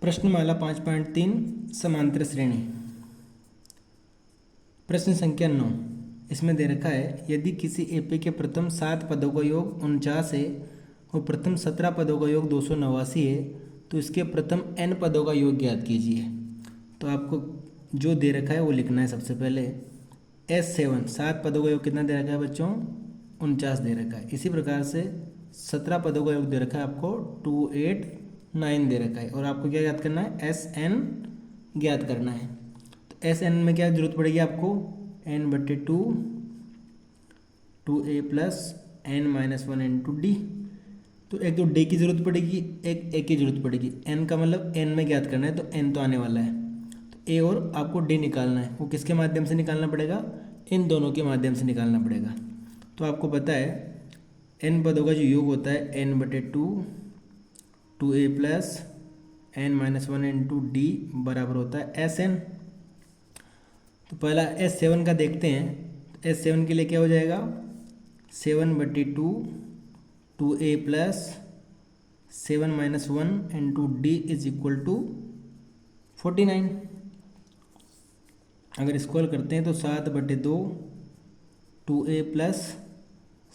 प्रश्नमाला 5.3 समांतर श्रेणी। प्रश्न संख्या 9, इसमें दे रखा है यदि किसी एपी के प्रथम 7 पदों का योग 49 है और प्रथम 17 पदों का योग 289 है तो इसके प्रथम n पदों का योग ज्ञात कीजिए। तो आपको जो दे रखा है वो लिखना है। सबसे पहले S7 7 पदों का योग कितना दे रखा है बच्चों? 49 दे रखा है। इसी प्रकार से 17 पदों का योग दे रखा है आपको 289 दे रखा है और आपको क्या ज्ञात करना है? SN ज्ञात करना है। तो SN में क्या जरूरत पड़ेगी आपको? n/2 2a plus n-1 into D. तो एक तो डी की जरूरत पड़ेगी, एक ए की जरूरत पड़ेगी। n का मतलब n में ज्ञात करना है तो n तो आने वाला है, तो ए और आपको डी निकालना है। वो किसके माध्यम से निकालना पड़ेगा? इन दोनों के माध्यम से निकालना पड़ेगा। तो आपको पता है n पदों का जो योग होता है n/2 2a plus n-1 into D बराबर होता है Sn। तो पहला S7 का देखते हैं। तो S7 के लिए क्या हो जाएगा? 7/2 2a plus 7-1 into d is equal to 49। अगर स्क्वायर करते हैं तो 7/2 2a प्लस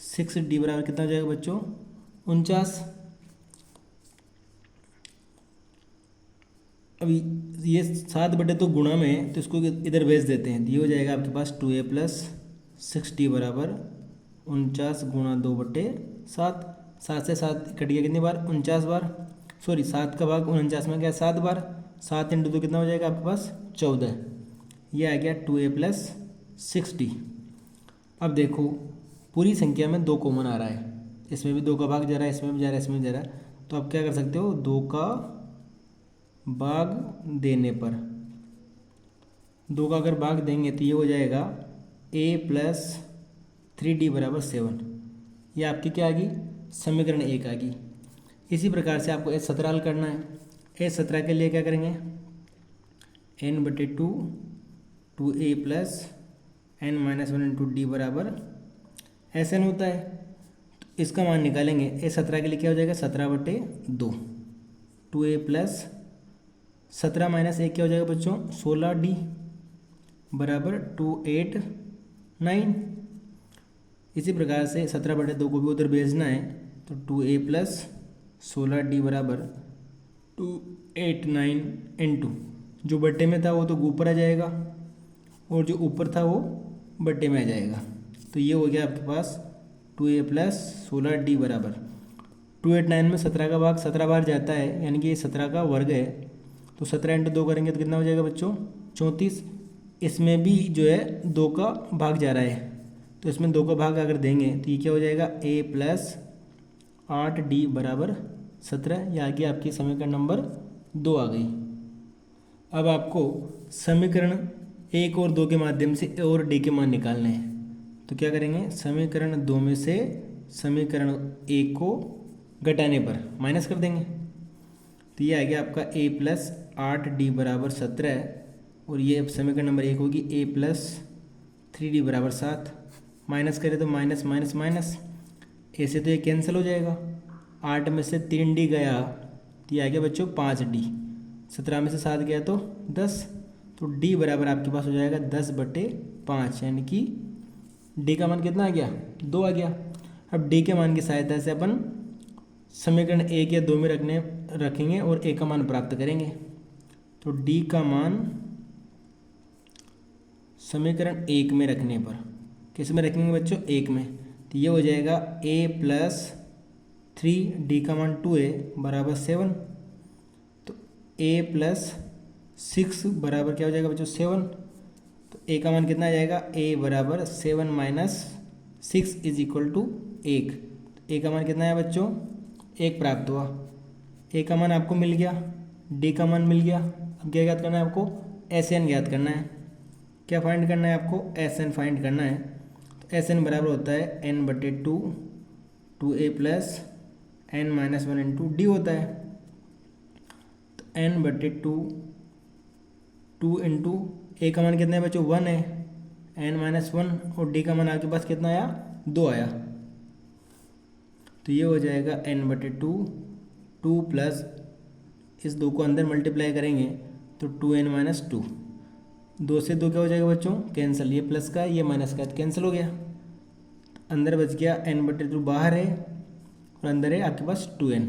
6d बराबर कितना हो जाएगा बच्चों? 49। अभी ये 7/2 गुणा में है तो इसको इधर भेज देते हैं। ये हो जाएगा आपके पास 2a प्लस 6d बराबर 49 गुणा 2/7। 7 से 7 कट गया कितनी बार? 49 बार। सॉरी 7 का भाग 49 में क्या? 7 बार। 7 इंटू 2 कितना हो जाएगा आपके पास? 14। ये आ गया 2a प्लस 6d। अब देखो पूरी संख्या में 2 कॉमन आ रहा है, इसमें भी 2 का भाग जा रहा है, इसमें भी जा रहा है, इसमें भी जा रहा है। तो आप क्या कर सकते हो? 2 का भाग देने पर 2 का अगर भाग देंगे तो ये हो जाएगा a प्लस 3d बराबर 7। ये आपकी क्या आ गई? समीकरण 1 आ गई। इसी प्रकार से आपको S17 हल करना है। S17 के लिए क्या करेंगे? n/2 2a plus n-1 into D बराबर Sn होता है। तो इसका मान निकालेंगे। S17 के लिए क्या हो जाएगा? 17/2 2a प्लस 17 माइनस 1 क्या हो जाएगा बच्चों? 16d बराबर 289। इसी प्रकार से 17/2 को भी उधर भेजना है तो 2a प्लस 16d बराबर 289 इंटू जो बट्टे में था वो तो ऊपर आ जाएगा और जो ऊपर था वो बट्टे में आ जाएगा। तो ये हो गया आपके पास 2a प्लस 16d बराबर 289 में 17 का भाग 17 बार जाता है, यानी कि ये 17 का वर्ग है। तो 17 इंटू 2 करेंगे तो कितना हो जाएगा बच्चों? 34। इसमें भी जो है 2 का भाग जा रहा है, तो इसमें 2 का भाग अगर देंगे तो ये क्या हो जाएगा? a प्लस 8d बराबर 17। ये आ गया आपकी समीकरण नंबर 2 आ गई। अब आपको समीकरण 1 और 2 के माध्यम से a और d के मान निकालने हैं। तो क्या करेंगे? समीकरण 2 में से समीकरण 1 को घटाने पर माइनस कर देंगे। तो ये आ गया आपका a प्लस 8d बराबर 17 और ये समीकरण नंबर 1 होगी a प्लस 3d बराबर 7। माइनस करें तो माइनस माइनस माइनस, ए से तो ये कैंसिल हो जाएगा। 8 में से 3d गया तो ये आ गया बच्चों 5d। 17 में से 7 गया तो 10, तो d बराबर आपके पास हो जाएगा 10/5, यानी कि d का मान कितना आ गया? 2 आ गया। अब d के मान की सहायता से अपन समीकरण 1 या 2 में रखेंगे और a का मान प्राप्त करेंगे। तो d का मान समीकरण 1 में रखने पर किस में रखेंगे बच्चों? 1 में। तो ये हो जाएगा a प्लस 3d का मान 2a बराबर 7। तो a प्लस 6 बराबर क्या हो जाएगा बच्चों? 7। तो a का मान कितना आ जाएगा? a बराबर 7 minus 6 is equal to 1। a का मान कितना है बच्चों? 1 प्राप्त हुआ। a का मान आपको मिल गया, d का मान मिल गया। अब क्या ज्ञात करना है आपको? Sn ज्ञात करना है। क्या फाइंड करना है आपको? Sn फाइंड करना है। तो Sn बराबर होता है n/2 2a plus n-1 into D होता है। तो n/2 2 इंटू a का मान कितना है बच्चों? 1 है, n-1 और d का मान आपके पास कितना आया? 2 आया। तो ये हो जाएगा n/2 2 प्लस इस 2 को अंदर मल्टीप्लाई करेंगे तो 2n-2, 2 से 2 क्या हो जाएगा बच्चों, कैंसिल, ये प्लस का ये माइनस का तो कैंसिल हो गया, अंदर बच गया n/2 बाहर है और अंदर है आपके पास 2n,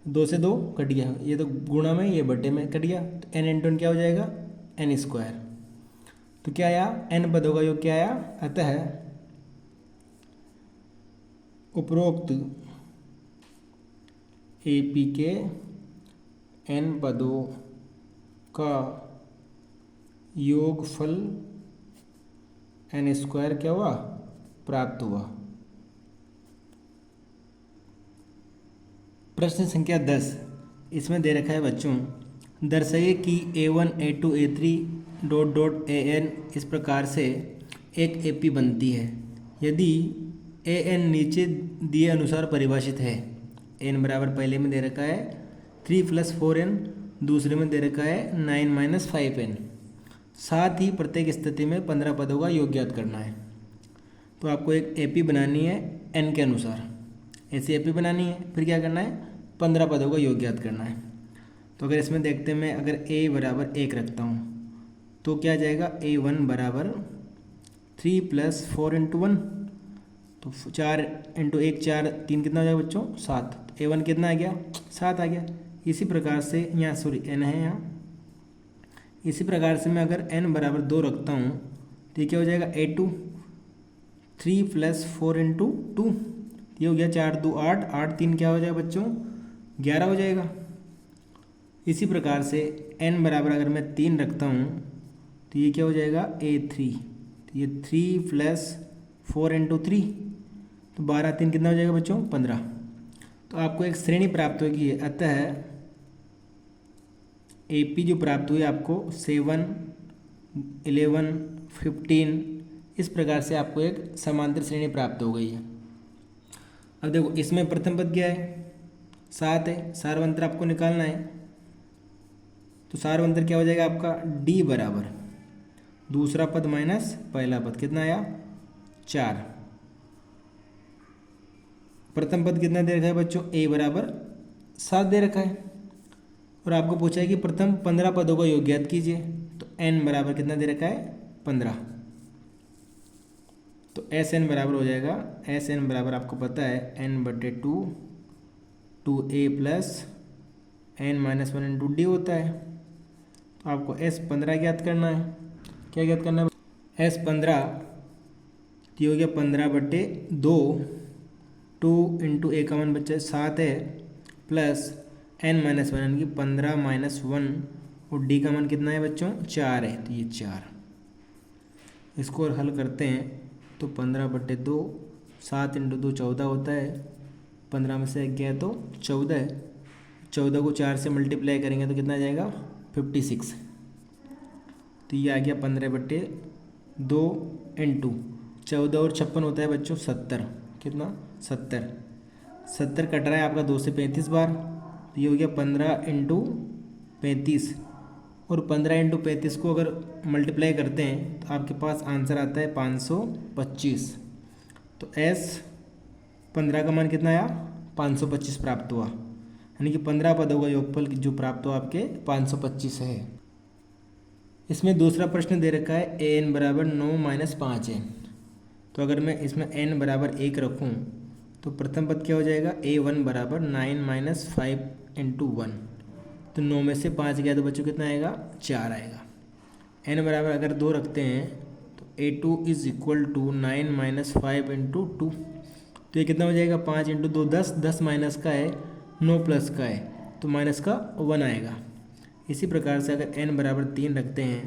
2 से 2 कट गया, ये तो गुणा में ये बटे में कट गया, तो n क्या हो जाएगा, n²। तो क्या आया, n पदों का योग क्या आया, अतः उपरोक्त AP के n पदों का योगफल n² क्या हुआ, प्राप्त हुआ। प्रश्न संख्या 10, इसमें दे रखा है बच्चों, दर्शाइए कि A1 A2 A3 ... AN इस प्रकार से एक AP बनती है यदि AN नीचे दिए अनुसार परिभाषित है। n बराबर पहले में दे रखा है 3 + 4n, दूसरे में दे रखा है 9 - 5n। साथ ही प्रत्येक स्थिति में 15 पदों का योग ज्ञात करना है। तो आपको एक AP बनानी है n के अनुसार, ऐसी AP बनानी है, फिर क्या करना है, 15 पदों का योग ज्ञात करना है। तो अगर इसमें देखते हैं, मैं अगर a बराबर 1 रखता हूँ तो क्या आ जाएगा, A1 बराबर 3 + 4 × 1, तो 4 × 1 4, 3 कितना हो जाएगा बच्चों, 7। तो A1 कितना आ गया, 7 आ गया। इसी प्रकार से यहाँ सॉरी n है यहाँ, इसी प्रकार से मैं अगर n बराबर 2 रखता हूँ तो ये क्या हो जाएगा, A2 3 + 4 × 2, ये हो गया 4 2 8, 8 3 क्या हो जाएगा बच्चों, 11 हो जाएगा। इसी प्रकार से n बराबर अगर मैं 3 रखता हूँ तो ये क्या हो जाएगा, A3, तो ये 3 + 4 × 3, तो 12 3 कितना हो जाएगा बच्चों, 15। तो आपको एक श्रेणी प्राप्त होगी, अतः AP जो प्राप्त हुई आपको 7 11 15, इस प्रकार से आपको एक समांतर श्रेणी प्राप्त हो गई है। अब देखो इसमें प्रथम पद क्या है, 7 है, सारवंतर आपको निकालना है। तो सारवंतर क्या हो जाएगा आपका, D बराबर दूसरा पद माइनस पहला पद, कितना आया, 4। प्रथम पद कितना दे रखा है बच्चों, A बराबर 7 दे रखा है, और आपको पूछा है कि प्रथम 15 पदों का योग ज्ञात कीजिए। तो n बराबर कितना दे रखा है, 15। तो Sn बराबर हो जाएगा, Sn बराबर आपको पता है n/2 2a + n - 1 × d होता है। तो आपको S15 ज्ञात करना है। क्या ज्ञात करना है, S15 ये हो गया 15/2, 2 × a का मान बच्चा 7 है, प्लस n - 1 यानी कि 15 - 1, और d का मान कितना है बच्चों, 4 है, तो ये 4। इसको और हल करते हैं तो 15/2, 7 × 2 14 होता है, 15 में से 1 गया तो 14 है, 14 को 4 से मल्टीप्लाई करेंगे तो कितना आ जाएगा, 56। तो ये आ गया 15/2 × 14 और 56 होता है बच्चों 70, कितना, 70। 70 कट रहा है आपका 2 से 35 बार, तो ये हो गया 15 × 35, और 15 × 35 को अगर मल्टीप्लाई करते हैं तो आपके पास आंसर आता है 525। तो S15 का मान कितना आया, 525 प्राप्त हुआ, यानी कि 15 पदों का योगफल जो प्राप्त हुआ आपके 525 है। इसमें दूसरा प्रश्न दे रखा है an बराबर 9 - 5 है। तो अगर मैं इसमें n बराबर 1 रखूँ तो प्रथम पद क्या हो जाएगा, A1 बराबर 9 - 5 × 1, तो 9 में से 5 गया तो बच्चों कितना आएगा, 4 आएगा। n बराबर अगर 2 रखते हैं तो A2 = 9 - 5 × 2, तो ये कितना हो जाएगा, 5 × 2 10, 10 माइनस का है, 9 प्लस का है, तो माइनस का 1 आएगा। इसी प्रकार से अगर n बराबर 3 रखते हैं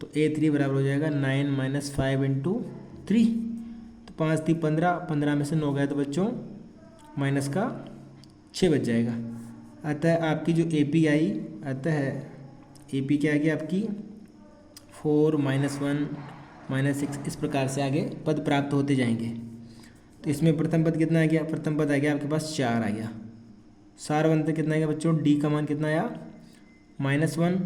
तो A3 बराबर हो जाएगा 9 - 5 × 3, तो 5 3 15, 15 में से 9 गया तो बच्चों माइनस का 6 बच जाएगा। अतः आपकी जो AP आई, अतः AP क्या आ गया आपकी 4 - 1 - 6, इस प्रकार से आगे पद प्राप्त होते जाएंगे। तो इसमें प्रथम पद कितना आ गया, प्रथम पद आ गया आपके पास 4 आ गया। सारवंतर कितना आ गया बच्चों, D का मान कितना आया, -1,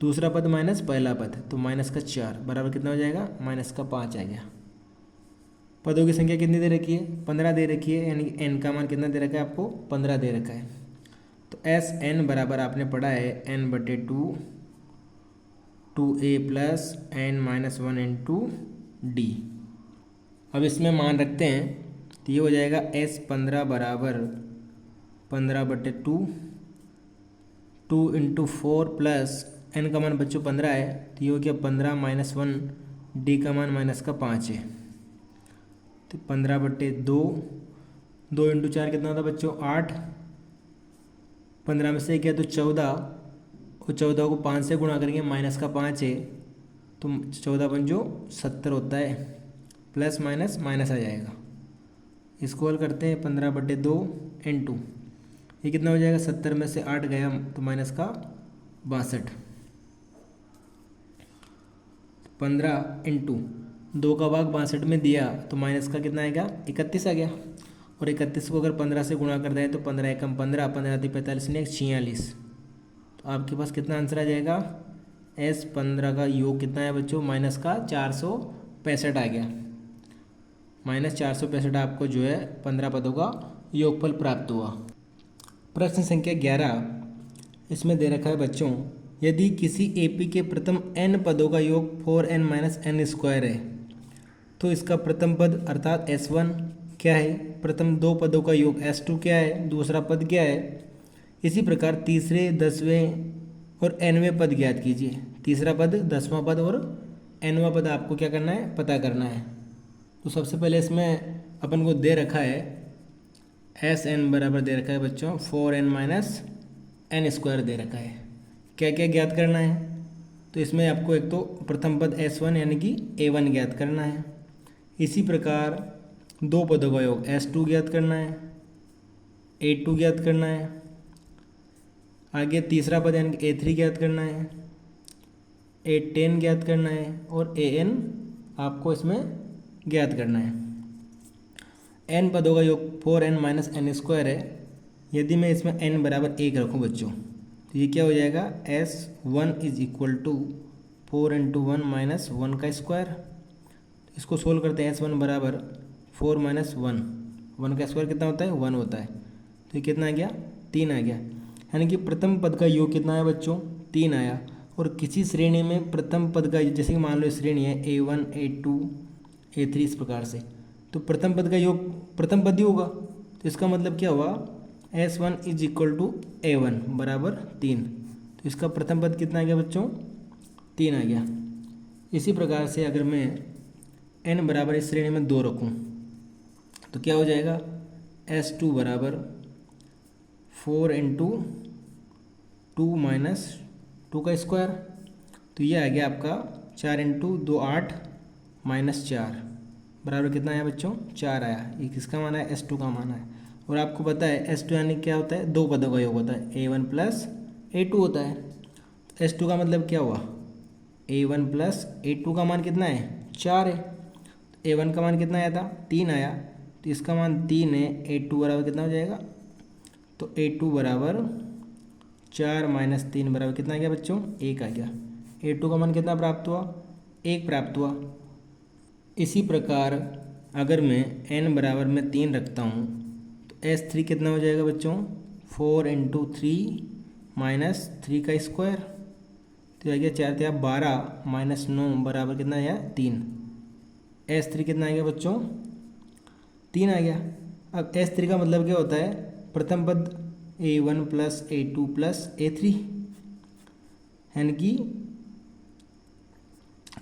दूसरा पद माइनस पहला पद, तो माइनस का 4 बराबर कितना हो जाएगा, -5 आ गया। पदों की संख्या कितनी दे रखी है, 15 दे रखी है, यानी कि n का मान कितना दे रखा है आपको, 15 दे रखा है। एस एन बराबर आपने पढ़ा है एन बटे two, two a plus n minus one into d. अब इसमें मान रखते हैं तो ये हो जाएगा एस 15 बराबर 15 बटे two, two into four plus n का मान बच्चों 15 है तो ये हो गया 15 माइनस वन, डी का मान माइनस का 5 है तो 15 बटे दो, 2 इंटू 4 कितना था बच्चों 8, 15 में से क्या तो 14, और 14 को 5 से गुणा करेंगे माइनस का 5 है तो 14 पंजो 70 होता है, प्लस माइनस माइनस आ जाएगा। इसको हल करते हैं 15 बटे दो इंटू ये कितना हो जाएगा 70 में से 8 गया तो माइनस का 62, 15 इंटू 2 का भाग 62 में दिया तो माइनस का कितना आएगा 31 आ गया, और 31 को अगर 15 से गुणा कर दें तो 15 एकम 15, 15 × 45 ने 46, तो आपके पास कितना आंसर आ जाएगा एस 15 का योग कितना है बच्चों माइनस का 465 आ गया, माइनस 465 आपको जो है 15 पदों का योगफल प्राप्त हुआ। प्रश्न संख्या 11 इसमें दे रखा है बच्चों, यदि किसी एपी के प्रथम n पदों का योग 4n माइनस एन स्क्वायर है तो इसका प्रथम पद अर्थात s1 क्या है, प्रथम दो पदों का योग s2 क्या है, दूसरा पद क्या है। इसी प्रकार तीसरे 10वें और nवें पद ज्ञात कीजिए। तीसरा पद 10वां पद और nवां पद आपको क्या करना है पता करना है। तो सबसे पहले इसमें अपन को दे रखा है एस एन बराबर दे रखा है बच्चों 4n माइनस एन स्क्वायर दे रखा है। क्या क्या ज्ञात करना है तो इसमें आपको एक तो प्रथम पद s1 यानी कि a1 ज्ञात करना है। इसी प्रकार दो पदों का योग s2 ज्ञात करना है, a2 ज्ञात करना है, आगे तीसरा पद यानी कि a3 ज्ञात करना है, a10 ज्ञात करना है और an आपको इसमें ज्ञात करना है। n पदों का योग 4n माइनस एन स्क्वायर है। यदि मैं इसमें n बराबर 1 रखूँ बच्चों तो ये क्या हो जाएगा s1 is equal to 4 into 1 minus 1 का स्क्वायर। इसको सोल्व करते हैं s1 बराबर 4 माइनस 1 का स्क्वायर कितना होता है 1 होता है, तो ये कितना आ गया 3 आ गया। यानी कि प्रथम पद का योग कितना है बच्चों 3 आया। और किसी श्रेणी में प्रथम पद का जैसे कि मान लो श्रेणी है a1 a2 a3 इस प्रकार से, तो प्रथम पद का योग प्रथम पद ही होगा। तो इसका मतलब क्या हुआ s1 is equal to a1 बराबर 3, तो इसका प्रथम पद कितना आ गया बच्चों 3 आ गया। इसी प्रकार से अगर मैं n बराबर इस श्रेणी में 2 रखूं तो क्या हो जाएगा s2 बराबर 4 इंटू 2 माइनस 2 का स्क्वायर, तो ये आ गया आपका 4 इंटू 2 8 माइनस 4 बराबर कितना आया बच्चों 4 आया। ये किसका मान है s2 का मान है। और आपको पता है s2 यानी क्या होता है दो पदों का योग होता है a1 प्लस a2 होता है। s2 का मतलब क्या हुआ a1 प्लस a2 का मान कितना है 4 है। a1 का मान कितना आया था 3 आया, तो इसका मान 3 है। a2 बराबर कितना हो जाएगा तो a2 बराबर 4 माइनस 3 बराबर कितना आ गया बच्चों 1 आ गया। a2 का मान कितना प्राप्त हुआ 1 प्राप्त हुआ। इसी प्रकार अगर मैं n बराबर में 3 रखता हूँ तो s3 कितना हो जाएगा बच्चों 4 इंटू 3 माइनस 3 का स्क्वायर, तो आ गया 4 या 12 माइनस 9 बराबर कितना आया 3। s3 कितना आ गया बच्चों 3 आ गया। अब s3 का मतलब क्या होता है प्रथम पद a1 plus a2 plus a3, यानी कि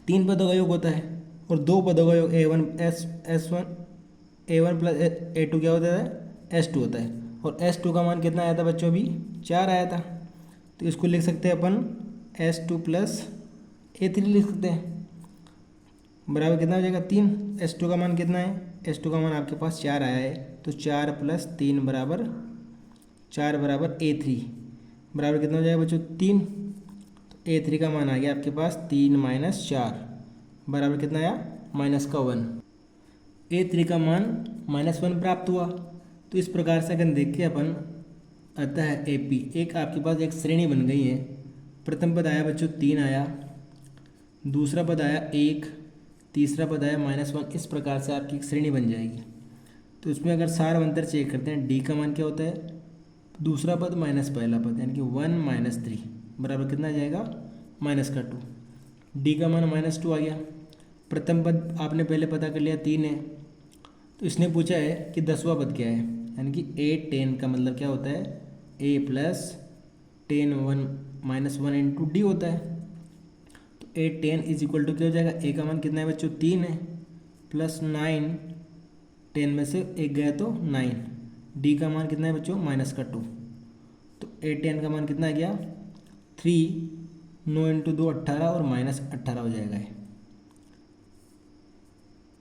3 पदों का योग होता है। और दो पदों का योग a1 प्लस a2 क्या होता है s2 होता है। और s2 का मान कितना आया था बच्चों अभी 4 आया था, तो इसको लिख सकते हैं अपन s2 प्लस a3 लिख सकते हैं बराबर कितना हो जाएगा 3। s2 का मान कितना है s2 का मान आपके पास 4 आया है, तो 4 प्लस 3 बराबर 4 बराबर a3 बराबर कितना हो जाएगा बच्चों 3। तो a3 का मान आ गया आपके पास 3 माइनस 4 बराबर कितना आया माइनस का 1। a3 का मान -1 प्राप्त हुआ। तो इस प्रकार से अगर देखें अपन अतः AP एक आपके पास एक श्रेणी बन गई है। प्रथम पद आया बच्चों 3 आया, दूसरा पद आया 1, तीसरा पद आया -1, इस प्रकार से आपकी एक श्रेणी बन जाएगी। तो इसमें अगर सार अंतर चेक करते हैं D का मान क्या होता है दूसरा पद माइनस पहला पद, यानी कि 1 - 3 बराबर कितना आ जाएगा, -2। डी का मान -2 आ गया। प्रथम पद आपने पहले पता कर लिया 3 है, तो इसने पूछा है कि 10वां पद क्या है, यानी कि A10 का मतलब क्या होता है, A + 10 1 -1 × D होता है। तो A10 = क्या हो जाएगा, A का मान कितना है बच्चों, 3 है, +9, 10 में से 1 गया तो 9, डी का मान कितना है बच्चों, -2। तो A10 का मान कितना आ गया, 3, 9 × 2 18 और -18 हो जाएगा ये।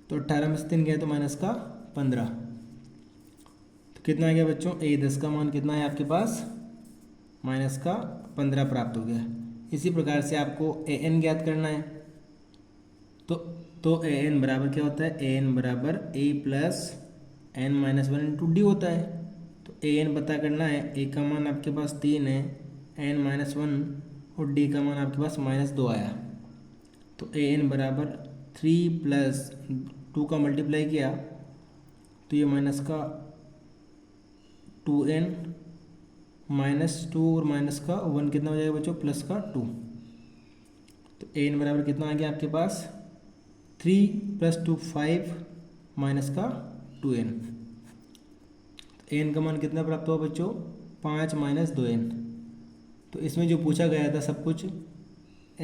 तो 18 में से 3 गया तो -15। तो कितना आ गया बच्चों, A10 का मान कितना है आपके पास, -15 प्राप्त हो गया। इसी प्रकार से आपको AN ज्ञात करना है। तो AN बराबर क्या होता है, AN बराबर A + n - 1 × D होता है। तो AN पता करना है, A का मान आपके पास 3 है, n - 1 और D का मान आपके पास -2 आया। तो AN बराबर 3 + 2 का मल्टीप्लाई किया तो ये -2n -2 और -1 कितना हो जाएगा बच्चों, +2। तो AN बराबर कितना आ गया आपके पास, 3 + 2 5 -2n। AN का मान कितना प्राप्त हुआ बच्चों, 5 - 2n। तो इसमें जो पूछा गया था सब कुछ,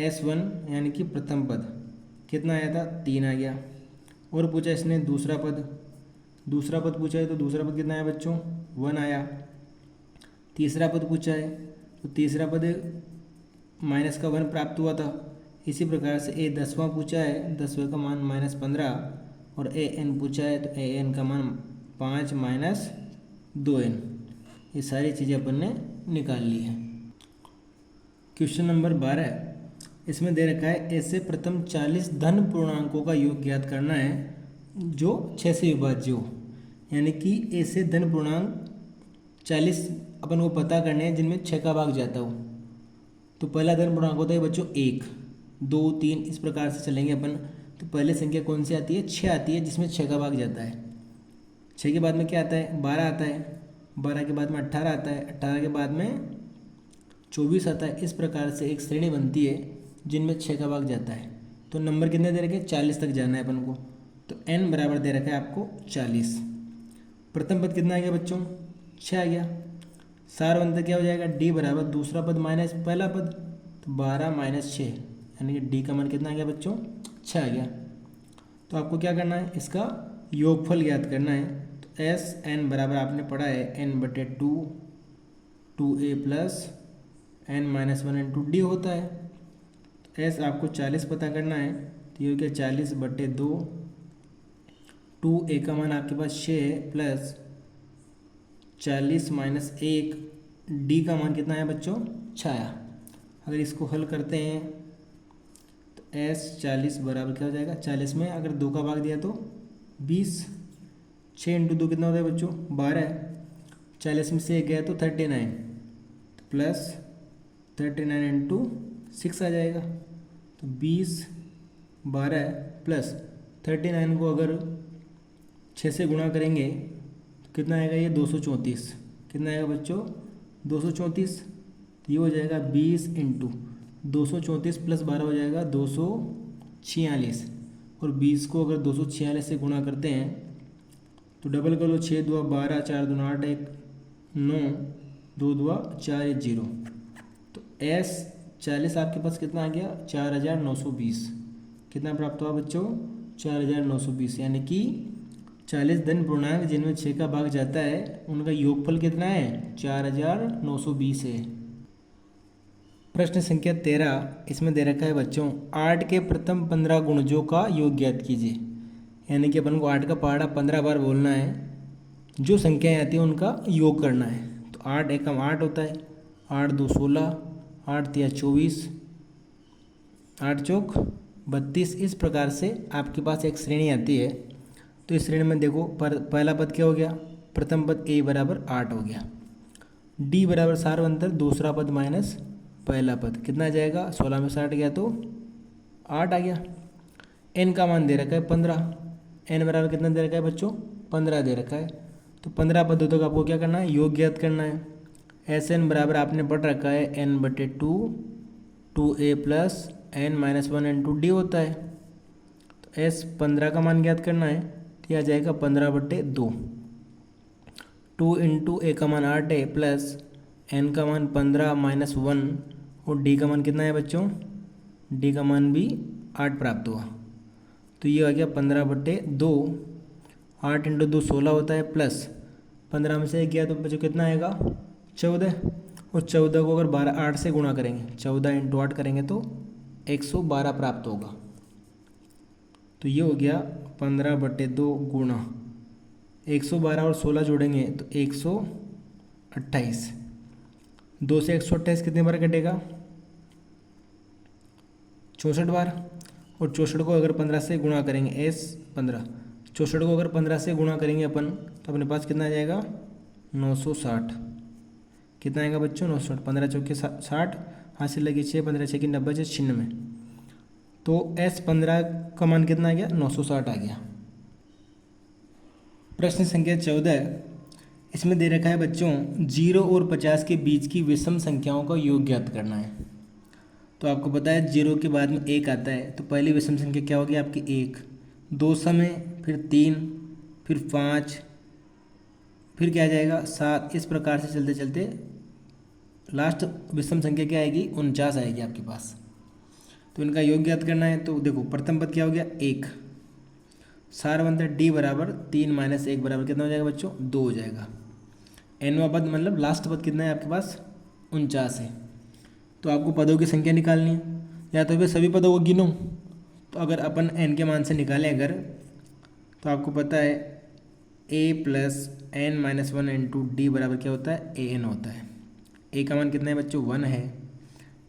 S1 यानी कि प्रथम पद कितना आया था, 3 आ गया। और पूछा इसने दूसरा पद पूछा है, तो दूसरा पद कितना आया बच्चों, 1 आया। तीसरा पद पूछा है, तो तीसरा पद -1 प्राप्त हुआ था। इसी प्रकार से A10वां पूछा है, 10वें का मान -15 और AN पूछा है, तो AN का मान 5 - 2n। ये सारी चीज़ें अपन ने निकाल ली है। क्वेश्चन नंबर 12, इसमें दे रखा है ऐसे प्रथम 40 धन पूर्णांकों का योग ज्ञात करना है जो 6 से विभाज्य हो। यानी कि ऐसे धन पूर्णांक 40 अपन को पता करने हैं जिनमें 6 का भाग जाता हो। तो पहला धन पूर्णांक होता है बच्चों 1, 2, 3, इस प्रकार से चलेंगे अपन। तो पहले संख्या कौन सी आती है, 6 आती है, जिसमें 6 का भाग जाता है। 6 के बाद में क्या आता है, 12 आता है, 12 के बाद में 18 आता है, 18 के बाद में 24 आता है। इस प्रकार से एक श्रेणी बनती है जिनमें 6 का भाग जाता है। तो नंबर कितने दे रखे हैं, 40 तक जाना है अपन को। तो n बराबर दे रखा है आपको 40। प्रथम पद कितना आ गया बच्चों, 6 आ गया। सार अंतर क्या हो जाएगा, d बराबर दूसरा पद माइनस पहला पद, तो 12 - 6, यानी कि d का मान कितना आ गया बच्चों, 6 आ गया। तो आपको क्या करना है, इसका योगफल ज्ञात करना है। तो SN बराबर आपने पढ़ा है n/2 2a + n - 1 × D होता है। तो S आपको 40 पता करना है, तो ये हो गया 40/2, 2a का मान आपके पास 6 है, प्लस 40 - 1, D का मान कितना है बच्चों, 6 आया। अगर इसको हल करते हैं तो S 40 बराबर क्या हो जाएगा, 40 में अगर 2 का भाग दिया तो 20, 6 × 2 कितना होता है बच्चों, 12, 40 में से 1 गया तो 39, तो प्लस 39 × 6 आ जाएगा। तो 20, 12 प्लस 39 को अगर 6 से गुणा करेंगे तो कितना आएगा, ये 234। कितना आएगा बच्चों, 234। तो ये हो जाएगा 20 × 234 + 12 हो जाएगा 246। और 20 को अगर 246 से गुणा करते हैं तो डबल कर लो, 6 × 2 = 12, 4 × 2 = 8, 1 9, 2 × 2 = 4, 1 0। तो S 40 आपके पास कितना आ गया, 4920। कितना प्राप्त हुआ बच्चों, 4920। यानी कि 40 धन पूर्णांक जिनमें 6 का भाग जाता है उनका योगफल कितना है, 4920 है। प्रश्न संख्या 13, इसमें दे रखा है बच्चों 8 के प्रथम 15 गुणजों का योग ज्ञात कीजिए। यानी कि अपन को 8 का पहाड़ा 15 बार बोलना है, जो संख्याएँ आती हैं उनका योग करना है। तो 8 एकम 8 होता है, 8 2 16, 8 3 24, 8 चौक 32। इस प्रकार से आपके पास एक श्रेणी आती है। तो इस श्रेणी में देखो पहला पद क्या हो गया, प्रथम पद A बराबर 8 हो गया। D बराबर सार्वंतर दूसरा पद माइनस पहला पद, कितना आ जाएगा, 16 में 60 गया तो 8 आ गया। n का मान दे रखा है 15, n बराबर कितना दे रखा है बच्चों, 15 दे रखा है। तो 15 पदों तक आपको क्या करना है, योग ज्ञात करना है। एस एन बराबर आपने पढ़ रखा है n/2 2a plus n-1 × d होता है। तो एस 15 का मान ज्ञात करना है, तो यह आ जाएगा 15/2। 2 × a का मान 8 है प्लस n का मान 15 -1 और d का मान कितना है बच्चों, d का मान भी 8 प्राप्त हुआ। तो ये आ गया 15/2। 8 × 2 16 होता है प्लस 15 में से 1 गया तो बच्चों कितना आएगा 14। और 14 को अगर 8 से गुणा करेंगे, 14 × 8 करेंगे तो 112 प्राप्त होगा। तो ये हो गया 15/2 गुणा 112 और 16 जोड़ेंगे तो 128। 2 से 128 कितने बार कटेगा, 64 बार। और 64 को अगर 15 से गुणा करेंगे, एस 15, 64 को अगर 15 से गुणा करेंगे अपन तो अपने पास कितना आ जाएगा 960। कितना आएगा बच्चों 960। 15 चौके 60, हासिल लगी 6, 15 6 की 90 से 96। तो एस 15 का मान कितना आ गया 960 आ गया। प्रश्न संख्या 14, इसमें दे रखा है बच्चों 0 और 50 के बीच की विषम संख्याओं का योग ज्ञात करना है। तो आपको पता है 0 के बाद में 1 आता है, तो पहली विषम संख्या क्या होगी आपकी 1, 2 समय, फिर 3, फिर 5, फिर क्या आ जाएगा 7। इस प्रकार से चलते चलते लास्ट विषम संख्या क्या आएगी 49 आएगी आपके पास। तो इनका योग ज्ञात करना है। तो देखो प्रथम पद क्या हो गया 1, सारवंतर डी बराबर 3 - 1 बराबर कितना हो जाएगा बच्चों 2 हो जाएगा। एनवा पद मतलब लास्ट पद कितना है आपके पास 49 है। तो आपको पदों की संख्या निकालनी है, या तो फिर सभी पदों को गिनो। तो अगर अपन n के मान से निकालें अगर, तो आपको पता है a प्लस n-1 × d बराबर क्या होता है an होता है। a का मान कितना है बच्चों 1 है,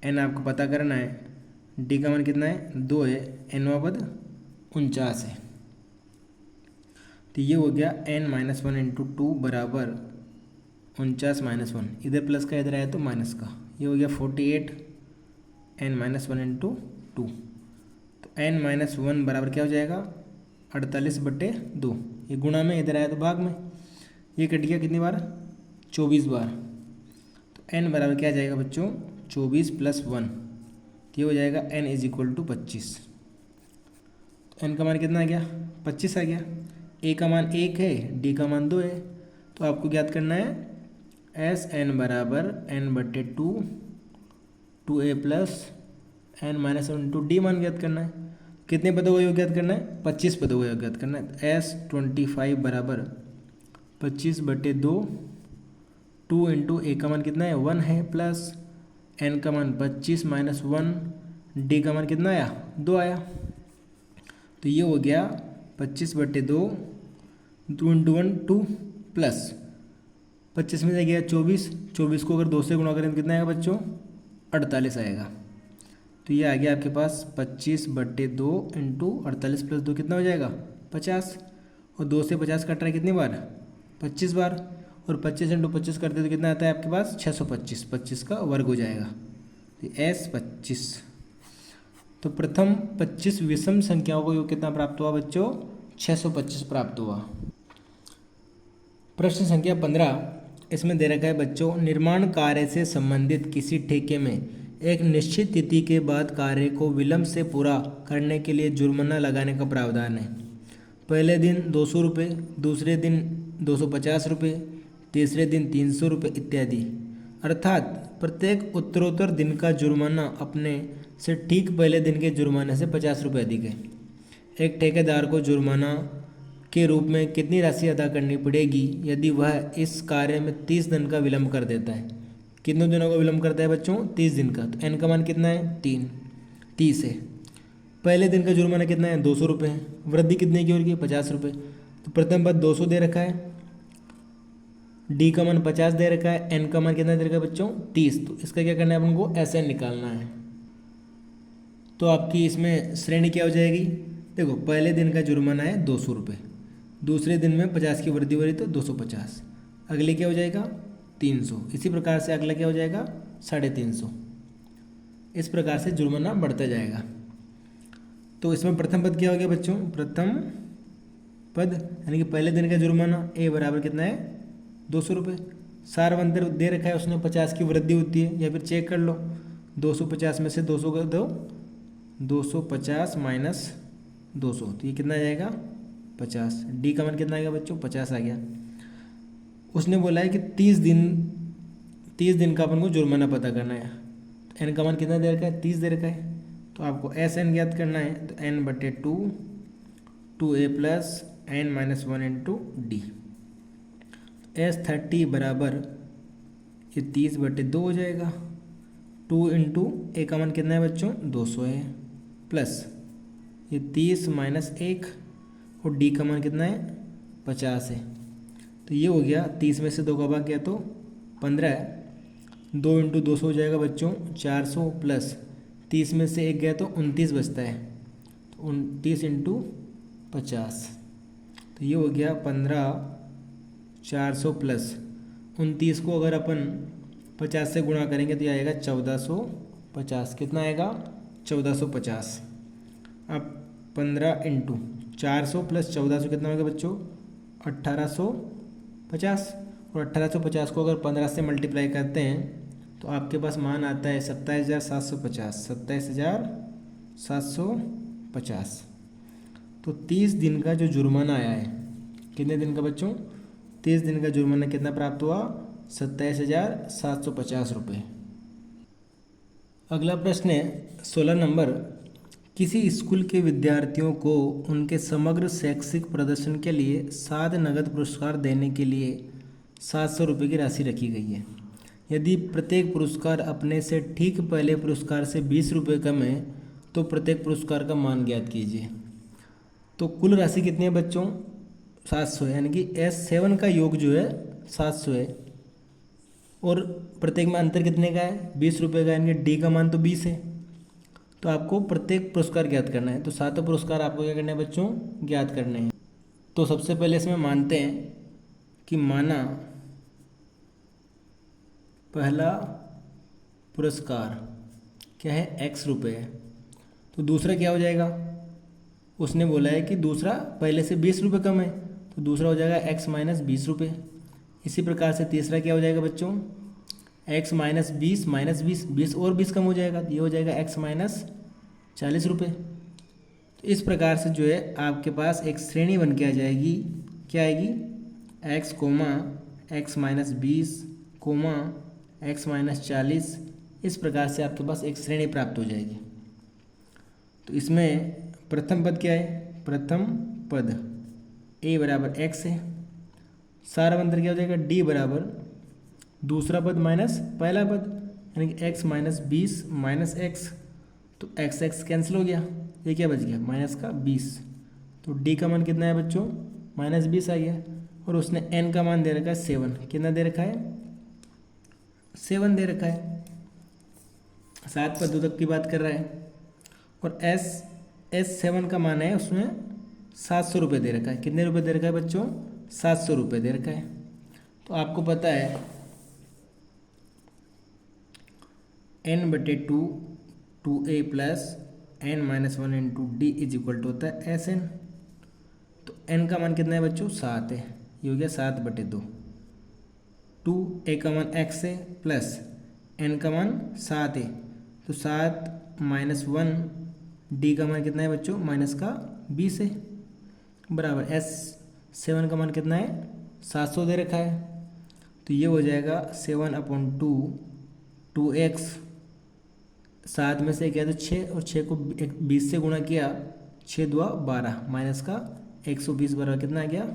n आपको पता करना है, d का मान कितना है 2 है, nवा पद 49 है। तो ये हो गया n-1 × 2 बराबर 49 - 1, इधर प्लस का इधर आया तो माइनस का, ये हो गया 48 n-1 × 2। तो n-1 बराबर क्या हो जाएगा 48/2। ये गुणा में इधर आया तो भाग में, ये कट गया कितनी बार 24 बार। तो n बराबर क्या आ जाएगा बच्चों 24 + 1, तो ये हो जाएगा n = 25। तो n का मान कितना आ गया 25 आ गया। a का मान 1 है, d का मान 2 है। तो आपको ज्ञात करना है एस एन बराबर n/2 2a plus n-1 × d मान ज्ञात करना है। कितने पदों का योग ज्ञात करना है 25 पदों का योग ज्ञात करना है। एस 25 बराबर 25/2 2 × a का मान कितना है 1 है, प्लस n का मान 25 - 1, d का मान कितना आया 2 आया। तो ये हो गया 25/2 2 × 1 2 प्लस 25 में से गया 24, 24 को अगर 2 से गुणा करें तो कितना आएगा बच्चों 48 आएगा। तो ये आ गया आपके पास 25/2 × 48 + 2 कितना हो जाएगा 50। और 2 से 50 कट रहा है कितनी बार 25 बार, और 25 × 25 करते तो कितना आता है आपके पास 625, 25 का वर्ग हो जाएगा। तो एस 25। तो प्रथम 25 विषम संख्याओं को योग कितना प्राप्त हुआ बच्चों 625 प्राप्त हुआ। प्रश्न संख्या 15, इसमें दे रखा है बच्चों निर्माण कार्य से संबंधित किसी ठेके में एक निश्चित तिथि के बाद कार्य को विलंब से पूरा करने के लिए जुर्माना लगाने का प्रावधान है। पहले दिन 200 रुपये, दूसरे दिन 250 रुपये, तीसरे दिन 300 रुपये इत्यादि। अर्थात प्रत्येक उत्तरोत्तर दिन का जुर्माना अपने से ठीक पहले दिन के जुर्माने से 50 रुपये अधिक है। एक ठेकेदार को जुर्माना के रूप में कितनी राशि अदा करनी पड़ेगी यदि वह इस कार्य में 30 दिन का विलंब कर देता है। कितने दिनों का विलंब करता है बच्चों 30 दिन का। तो n का मान कितना है 30 है। पहले दिन का जुर्माना कितना है 200 रुपये है, वृद्धि कितने की हो रही है 50 रुपये। तो प्रथम पद 200 दे रखा है, d का मान 50 दे रखा है, n का मान कितना दे रखा है बच्चों 30। तो इसका क्या करना है अपन को SN निकालना है। तो आपकी इसमें श्रेणी क्या हो जाएगी, देखो पहले दिन का जुर्माना है 200 रुपये, दूसरे दिन में 50 की वृद्धि हो रही तो 250, अगले क्या हो जाएगा 300, इसी प्रकार से अगला क्या हो जाएगा 350। इस प्रकार से जुर्माना बढ़ता जाएगा। तो इसमें प्रथम पद क्या हो गया बच्चों, प्रथम पद यानी कि पहले दिन का जुर्माना a बराबर कितना है 200 रुपये, सारवंतर दे रखा है उसने 50 की वृद्धि होती है, या फिर चेक कर लो 250 में से 200 कर दो, 250 माइनस 200 तो ये कितना आ जाएगा 50। डी का मान कितना आएगा बच्चों 50 आ गया। उसने बोला है कि 30 दिन का अपन को जुर्माना पता करना है। तो एन का मान कितना दे रखा है 30 दे रखा है, तो आपको एस एन ज्ञात करना है। तो एन बटे 2 a plus n minus 1 into d. S 30 बराबर ये 30 बटे 2 हो जाएगा। 2 इंटू ए का मान कितना है बच्चों 200 है, प्लस ये 30 माइनस 1 और डी का मान कितना है 50 है। तो ये हो गया 30 में से 2 का भाग गया तो 15 है। 2 इंटू 200 हो जाएगा बच्चों 400, प्लस 30 में से 1 गया तो 29 बचता है, तो 29 इंटू 50 तो ये हो गया 15,400 प्लस 29 को अगर अपन 50 से गुणा करेंगे तो ये आएगा 1450। कितना आएगा 1450। अब 15 इंटू 400 प्लस 1400 कितना होगा बच्चों 1850, और 1850 को अगर 15 से मल्टीप्लाई करते हैं तो आपके पास मान आता है 27,750, 27,750। तो 30 दिन का जो जुर्माना आया है, कितने दिन का बच्चों 30 दिन का जुर्माना कितना प्राप्त हुआ 27,750 रुपये। अगला प्रश्न है 16 नंबर, किसी स्कूल के विद्यार्थियों को उनके समग्र शैक्षिक प्रदर्शन के लिए 7 नगद पुरस्कार देने के लिए 700 रुपये की राशि रखी गई है। यदि प्रत्येक पुरस्कार अपने से ठीक पहले पुरस्कार से 20 रुपये कम है तो प्रत्येक पुरस्कार का मान ज्ञात कीजिए। तो कुल राशि कितनी है बच्चों 700 है, यानी कि S7 का योग जो है 700 है, और प्रत्येक में अंतर कितने का है 20 रुपये का, यानी कि डी का मान तो 20 है। तो आपको प्रत्येक पुरस्कार ज्ञात करना है। तो 7 पुरस्कार आपको क्या करना है बच्चों ज्ञात करने हैं। तो सबसे पहले इसमें मानते हैं कि माना पहला पुरस्कार क्या है x रुपये है, तो दूसरा क्या हो जाएगा, उसने बोला है कि दूसरा पहले से 20 रुपये कम है, तो दूसरा हो जाएगा x माइनस 20 रुपये। इसी प्रकार से तीसरा क्या हो जाएगा बच्चों x माइनस 20 माइनस 20 और 20 कम हो जाएगा, ये हो जाएगा x माइनस 40 रुपये। तो इस प्रकार से जो है आपके पास एक श्रेणी बन के आ जाएगी, क्या आएगी x comma x minus 20 comma x minus 40। इस प्रकार से आपके पास एक श्रेणी प्राप्त हो जाएगी। तो इसमें प्रथम पद क्या है, प्रथम पद a बराबर x है, सारवंतर क्या हो जाएगा d बराबर दूसरा पद माइनस पहला पद, यानी कि x माइनस 20 माइनस x, तो x कैंसिल हो गया, ये क्या बच गया माइनस का 20। तो d का मान कितना है बच्चों माइनस 20 आ गया, और उसने n का मान दे रखा है 7, कितना दे रखा है 7 दे रखा है, 7 पदों तक की बात कर रहा है। और S7 का मान है उसमें 700 रुपये दे रखा है, कितने रुपये दे रखा है बच्चों 700 रुपये दे रखा है। तो आपको पता है n बटे 2 a plus n minus 1 into d is equal to होता है Sn। तो n का मान कितना है बच्चों 7 है, ये हो गया 7 बटे 2। 2a का मान x है प्लस n का मान 7 है, तो 7 माइनस 1 d का मान कितना है बच्चों माइनस का 20 है, बराबर S7 का मान कितना है 700 दे रखा है। तो ये हो जाएगा 7/2 2x, 7 में से क्या तो 6 और 6 को 20 से गुणा किया, 6 दुआ 12 माइनस का 120 बराबर कितना आ गया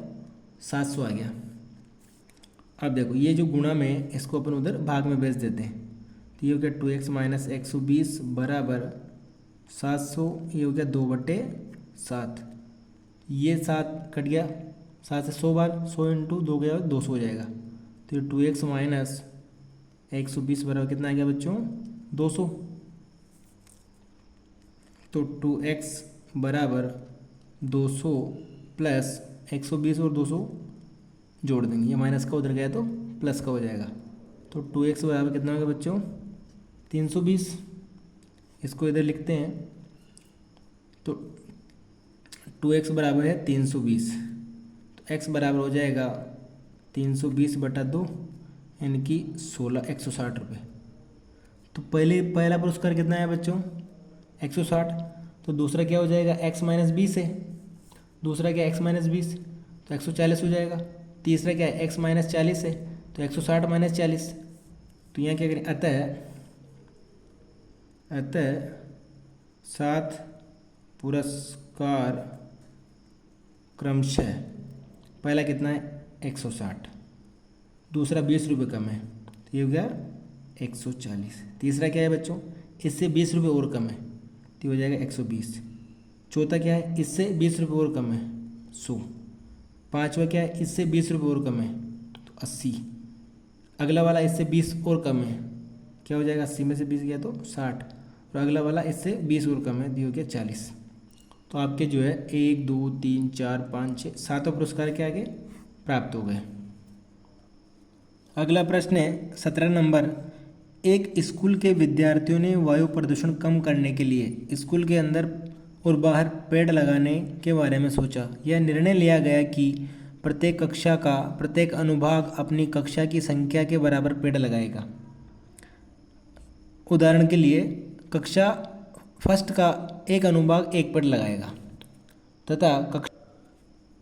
700 आ गया। अब देखो ये जो गुणा में इसको अपन उधर भाग में भेज देते हैं, तो ये हो गया 2x माइनस 120 बराबर 700, ये हो गया 2/7। ये 7 कट गया, 7 से 100 बार, 100 इंटू 2 गया 200 हो जाएगा। तो ये 2x माइनस 120 बराबर कितना आ गया बच्चों 200। तो 2x बराबर 200 प्लस 120 और 200 जोड़ देंगे, ये माइनस का उधर गया तो प्लस का हो जाएगा। तो 2x बराबर कितना होगा बच्चों 320। इसको इधर लिखते हैं, तो 2x बराबर है 320, तो x बराबर हो जाएगा 320/2, यानी कि 160 तो पहला पुरस्कार कितना है बच्चों 160। तो दूसरा क्या हो जाएगा x-20 है, दूसरा क्या x-20 तो 140 हो जाएगा। तीसरा क्या है x-40 है तो 160 - 40। तो यहाँ क्या करें अतः 7 पुरस्कार क्रमशः पहला कितना है 160, दूसरा 20 रुपये कम है तो ये हो गया 140। तीसरा क्या है बच्चों इससे 20 रुपये और कम है तो ये हो जाएगा 120। चौथा क्या है इससे 20 रुपये और कम है 100। पाँचवा क्या है इससे 20 रुपये और कम है तो 80। अगला वाला इससे 20 और कम है क्या हो जाएगा 80 में से 20 गया तो 60, और अगला वाला इससे 20 और कम है तो ये हो गया 40। तो आपके जो है 1 2 3 4 5 6 सातों पुरस्कार के आगे प्राप्त हो गए। अगला प्रश्न है 17 नंबर। एक स्कूल के विद्यार्थियों ने वायु प्रदूषण कम करने के लिए स्कूल के अंदर और बाहर पेड़ लगाने के बारे में सोचा। यह निर्णय लिया गया कि प्रत्येक कक्षा का प्रत्येक अनुभाग अपनी कक्षा की संख्या के बराबर पेड़ लगाएगा। उदाहरण के लिए कक्षा फर्स्ट का एक अनुभाग एक पेड़ लगाएगा तथा कक्षा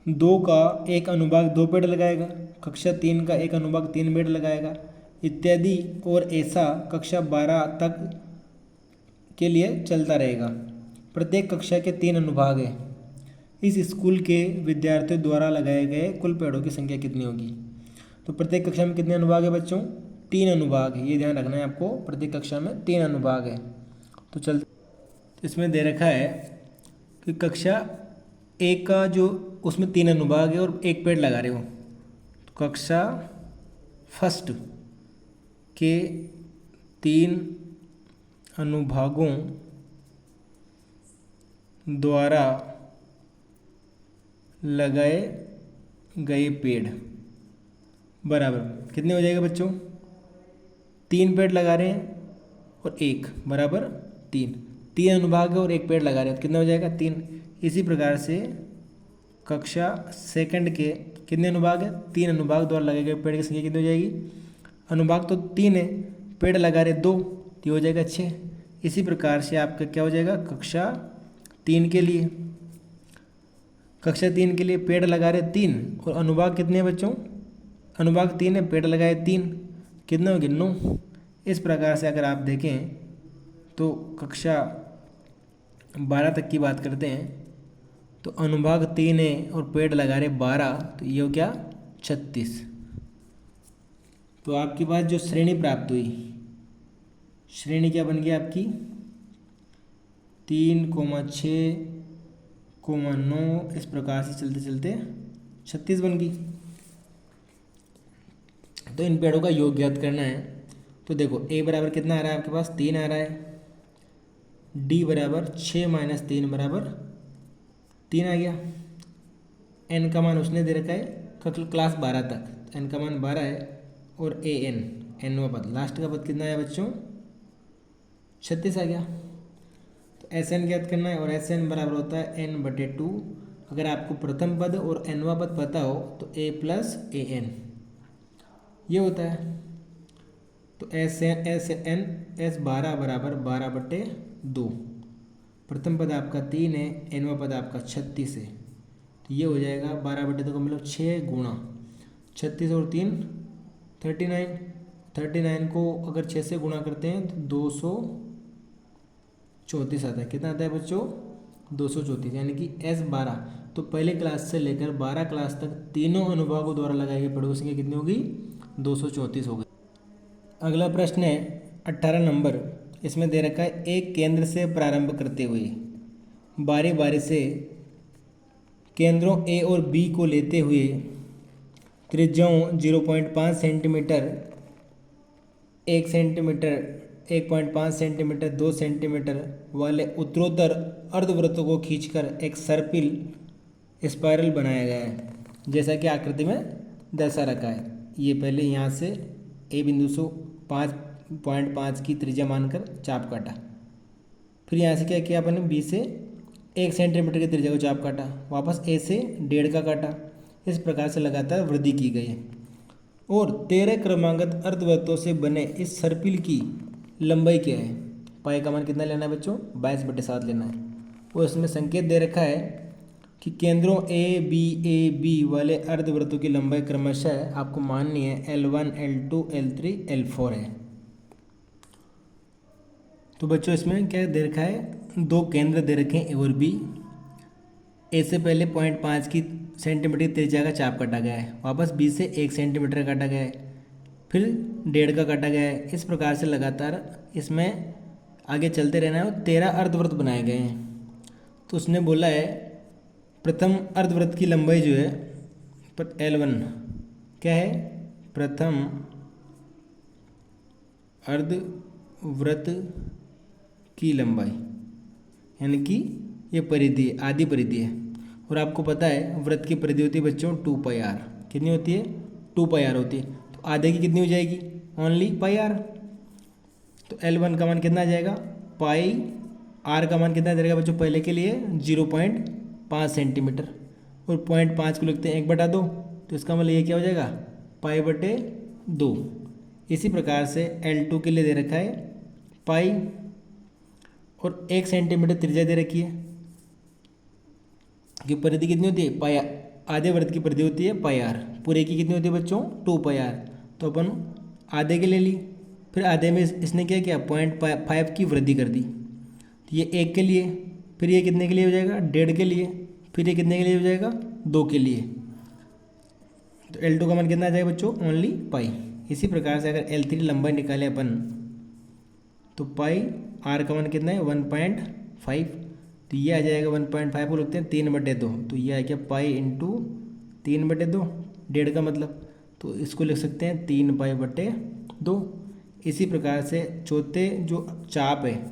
2 का एक अनुभाग 2 पेड़ लगाएगा, कक्षा 3 का एक अनुभाग 3 पेड़ लगाएगा इत्यादि, और ऐसा कक्षा 12 तक के लिए चलता रहेगा। प्रत्येक कक्षा के 3 अनुभाग हैं। इस स्कूल के विद्यार्थियों द्वारा लगाए गए कुल पेड़ों की संख्या कितनी होगी। तो प्रत्येक कक्षा में कितने अनुभाग है बच्चों 3 अनुभाग है, ये ध्यान रखना है आपको। प्रत्येक कक्षा में 3 अनुभाग है। तो चल इसमें दे रखा है कि कक्षा 1 का जो उसमें 3 अनुभाग है और एक पेड़ लगा रहे हो। तो कक्षा फर्स्ट के 3 अनुभागों द्वारा लगाए गए पेड़ बराबर कितने हो जाएगा बच्चों 3 पेड़ लगा रहे हैं और 1 बराबर 3 अनुभाग है और एक पेड़ लगा रहे हैं तो कितना हो जाएगा 3। इसी प्रकार से कक्षा सेकंड के कितने अनुभाग है 3 अनुभाग द्वारा लगाए गए पेड़ की संख्या कितनी हो जाएगी। अनुभाग तो 3 है, पेड़ लगा रहे 2 तो हो जाएगा 6। इसी प्रकार से आपका क्या हो जाएगा कक्षा 3 के लिए पेड़ लगा रहे 3 और अनुभाग कितने हैं बच्चों अनुभाग 3 है, पेड़ लगाए 3 कितने हो गए 9। इस प्रकार से अगर आप देखें तो कक्षा 12 तक की बात करते हैं तो अनुभाग 3 है और पेड़ लगा रहे 12 तो ये हो गया 36। तो आपके पास जो श्रेणी प्राप्त हुई, श्रेणी क्या बन गई आपकी 3,6,9 इस प्रकार से चलते चलते 36 बन गई। तो इन पेड़ों का योग ज्ञात करना है। तो देखो a बराबर कितना आ रहा है आपके पास 3 आ रहा है, d बराबर 6 - 3 बराबर 3 आ गया। n का मान उसने दे रखा है क्लास 12 तक, n का मान 12 है और nवां पद लास्ट का पद कितना है बच्चों 36 आ गया। तो Sn ज्ञात करना है और Sn बराबर होता है n/2। अगर आपको प्रथम पद और nवां पद पता हो तो a + an ये होता है। तो S12 बराबर 12/2। प्रथम पद आपका 3 है, nवां पद आपका 36 है तो ये हो जाएगा 12/2 का मतलब 6 गुणा 36 और 3 39 को अगर 6 से गुणा करते हैं तो 234 आता है। कितना आता है बच्चों 234 यानी कि S12। तो पहले क्लास से लेकर 12 क्लास तक तीनों अनुभागों द्वारा लगाई गई पेड़ों की संख्या कितनी होगी 234 हो गई। अगला प्रश्न है 18 नंबर। इसमें दे रखा है एक केंद्र से प्रारंभ करते हुए बारी बारी से केंद्रों A और B को लेते हुए त्रिज्याओं 0.5 सेंटीमीटर 1 सेंटीमीटर 1.5 सेंटीमीटर 2 सेंटीमीटर वाले उत्तरोत्तर अर्धवृत्तों को खींचकर एक सर्पिल स्पाइरल बनाया गया है जैसा कि आकृति में दर्शा रखा है। ये पहले यहाँ से A बिंदु से 5.5 की त्रिज्या मानकर चाप काटा, फिर यहाँ से क्या किया अपन ने B से 1 सेंटीमीटर की त्रिज्या को चाप काटा, वापस A से 1.5 का काटा। इस प्रकार से लगातार वृद्धि की गई है। और 13 क्रमांकित अर्धवृत्तों से बने इस सर्पिल की लंबाई क्या है। पाई का मान कितना लेना है बच्चों, 22/7 लेना है। और इसमें संकेत दे रखा है कि केंद्रों ए बी वाले अर्धवृत्तों की लंबाई क्रमशः आपको माननी है L1, L2, L3, L4 है। तो बच्चों इसमें क्या दे रखा है, दो केंद्र दे रखे हैं ए और बी। ए से पहले 0.5 की सेंटीमीटर त्रिज्या का चाप काटा गया है, वापस बी से 1 सेंटीमीटर काटा गया है, फिर 1.5 का काटा गया है। इस प्रकार से लगातार इसमें आगे चलते रहना है और 13 अर्धवृत्त बनाए गए हैं। तो उसने बोला है प्रथम अर्धवृत्त की लंबाई जो है L1 क्या है, प्रथम अर्धवृत्त की लंबाई, यानी कि ये परिधि है, आधी परिधि है। और आपको पता है वृत्त की परिधि होती है बच्चों 2πr। कितनी होती है, 2πr होती है। तो आधे की कितनी हो जाएगी, ओनली πr। तो L1 का मान कितना आ जाएगा, पाई। आर का मान कितना देगा बच्चों, पहले के लिए 0.5 सेंटीमीटर, और 0.5 को लिखते हैं 1/2, तो इसका मतलब ये क्या हो जाएगा, π/2। इसी प्रकार से L2 के लिए दे रखा है पाई, और 1 सेंटीमीटर त्रिज्या दे रखी है कि परिधि कितनी होती है, पाई। आधे वृत्त की परिधि होती है πr, पूरे की कितनी होती है बच्चों, 2πr। तो अपन आधे के ले ली, फिर आधे में इसने क्या किया, 0.5 की वृद्धि कर दी। तो ये 1 के लिए, फिर ये कितने के लिए हो जाएगा, 1.5 के लिए, फिर ये कितने के लिए हो जाएगा, 2 के लिए। तो L2 का मान कितना आ जाएगा बच्चों, ओनली पाई। इसी प्रकार से अगर L3 लंबाई निकाले अपन, तो पाई आर का मान कितना है, 1.5। तो ये आ जाएगा 1.5 को लिखते हैं 3/2, तो ये आ गया पाई इंटू 3/2, 1.5 का मतलब, तो इसको लिख सकते हैं 3π/2। इसी प्रकार से चौथे जो चाप है,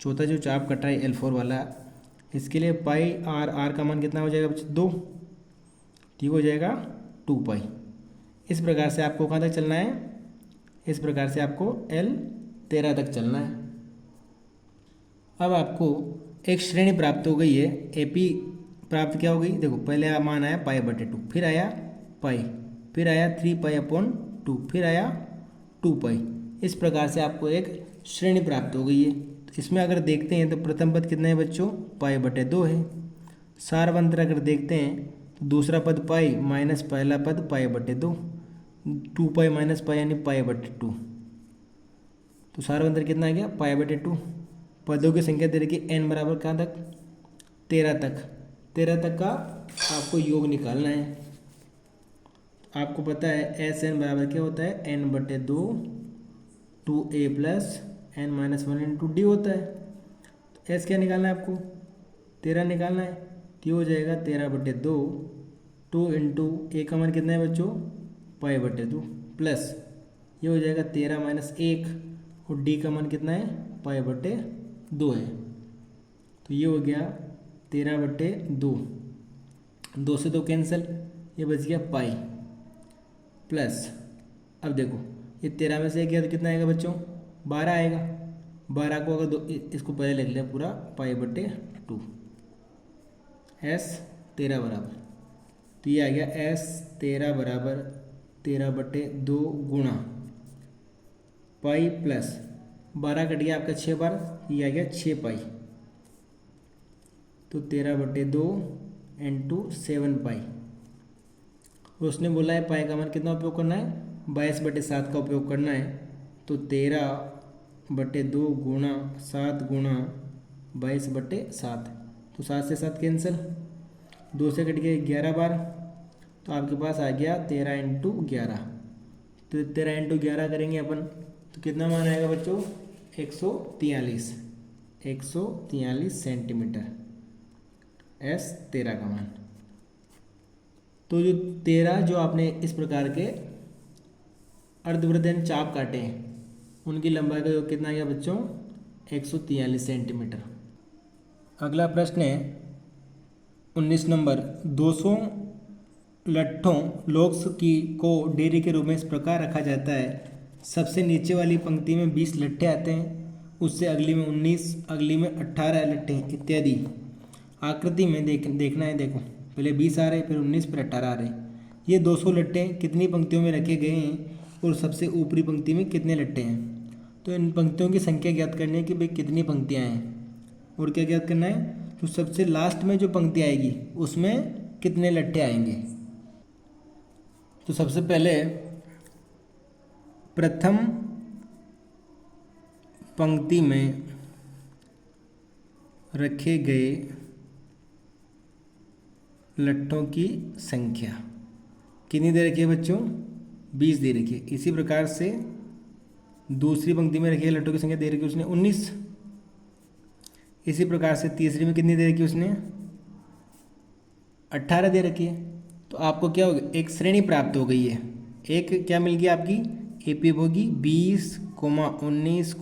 चौथा जो चाप कट रहा है L4 वाला, इसके लिए पाई आर का मान कितना हो जाएगा बच्चों, 2, ठीक हो जाएगा 2π। इस प्रकार से आपको कहाँ तक चलना है, इस प्रकार से आपको L13 तक चलना है। अब आपको एक श्रेणी प्राप्त हो गई है, AP प्राप्त क्या हो गई, देखो पहले मान आया π/2, फिर आया पाई, फिर आया 3π/2, फिर आया 2π। इस प्रकार से आपको एक श्रेणी प्राप्त हो गई है। तो इसमें अगर देखते हैं तो प्रथम पद कितना है बच्चों, π/2 है। सारवंतर अगर देखते हैं तो दूसरा पद पाई माइनस पहला पद π/2, 2π माइनस पाई यानी π/2। तो सारवंतर कितना आ गया, π/2। पदों की संख्या दे रखी n बराबर कहाँ तक, 13 तक। 13 तक का आपको योग निकालना है। आपको पता है SN बराबर क्या होता है, n/2 2a + n - 1 × d होता है। तो S क्या निकालना है आपको, 13 निकालना है। तो हो जाएगा 13/2, 2 × a का मान कितना है बच्चों, π/2, प्लस ये हो जाएगा 13 - 1, और d का मान कितना है, π/2 है। तो ये हो गया 13/2, 2 से 2 कैंसिल, ये बच गया पाई, प्लस अब देखो ये 13 में से गया तो कितना आएगा बच्चों, 12 आएगा। 12 को अगर इसको पहले लिख लिया पूरा, π/2 S13 बराबर, तो ये आ गया S13 बराबर 13/2 गुणा पाई प्लस 12 कट गया आपका 6 बार, ये आ गया 6 पाई। तो 13/2 × 7 पाई। और उसने बोला है पाई का मान कितना उपयोग करना है, 22/7 का उपयोग करना है। तो 13/2 गुणा 7 गुणा 22/7, तो 7 से 7 कैंसिल, 2 से कट गया 11 बार, तो आपके पास आ गया 13 × 11। तो 13 × 11 करेंगे अपन, तो कितना मान आएगा बच्चों, 143 सेंटीमीटर S13 का मान। तो जो 13 जो आपने इस प्रकार के अर्धवृत्त चाप काटे हैं, उनकी लंबाई का योग कितना आ गया बच्चों, 143 सेंटीमीटर। अगला प्रश्न है 19 नंबर, 200 लट्ठों लोग्स को डेयरी के रूप में इस प्रकार रखा जाता है, सबसे नीचे वाली पंक्ति में 20 लट्ठे आते हैं, उससे अगली में 19, अगली में 18 लट्ठे इत्यादि। आकृति में देखना है, देखो पहले 20 आ रहे, फिर 19, फिर 18 आ रहे। ये 200 लट्टे कितनी पंक्तियों में रखे गए हैं और सबसे ऊपरी पंक्ति में कितने लट्टे हैं। तो इन पंक्तियों की संख्या ज्ञात करनी है कि भाई कितनी पंक्तियाँ हैं और क्या ज्ञात करना है, तो सबसे लास्ट में जो पंक्ति आएगी उसमें कितने लट्टे आएंगे। तो सबसे पहले प्रथम पंक्ति में रखे गए लट्टों की संख्या कितनी दे रखी है बच्चों, 20 दे रखी है। इसी प्रकार से दूसरी पंक्ति में रखे गए लट्टों की संख्या दे रखी है उसने 19। इसी प्रकार से तीसरी में कितनी दे रखी है उसने 18 दे रखी है। तो आपको क्या होगा, एक श्रेणी प्राप्त हो गई है। एक क्या मिल गई आपकी एपी होगी 20, 19,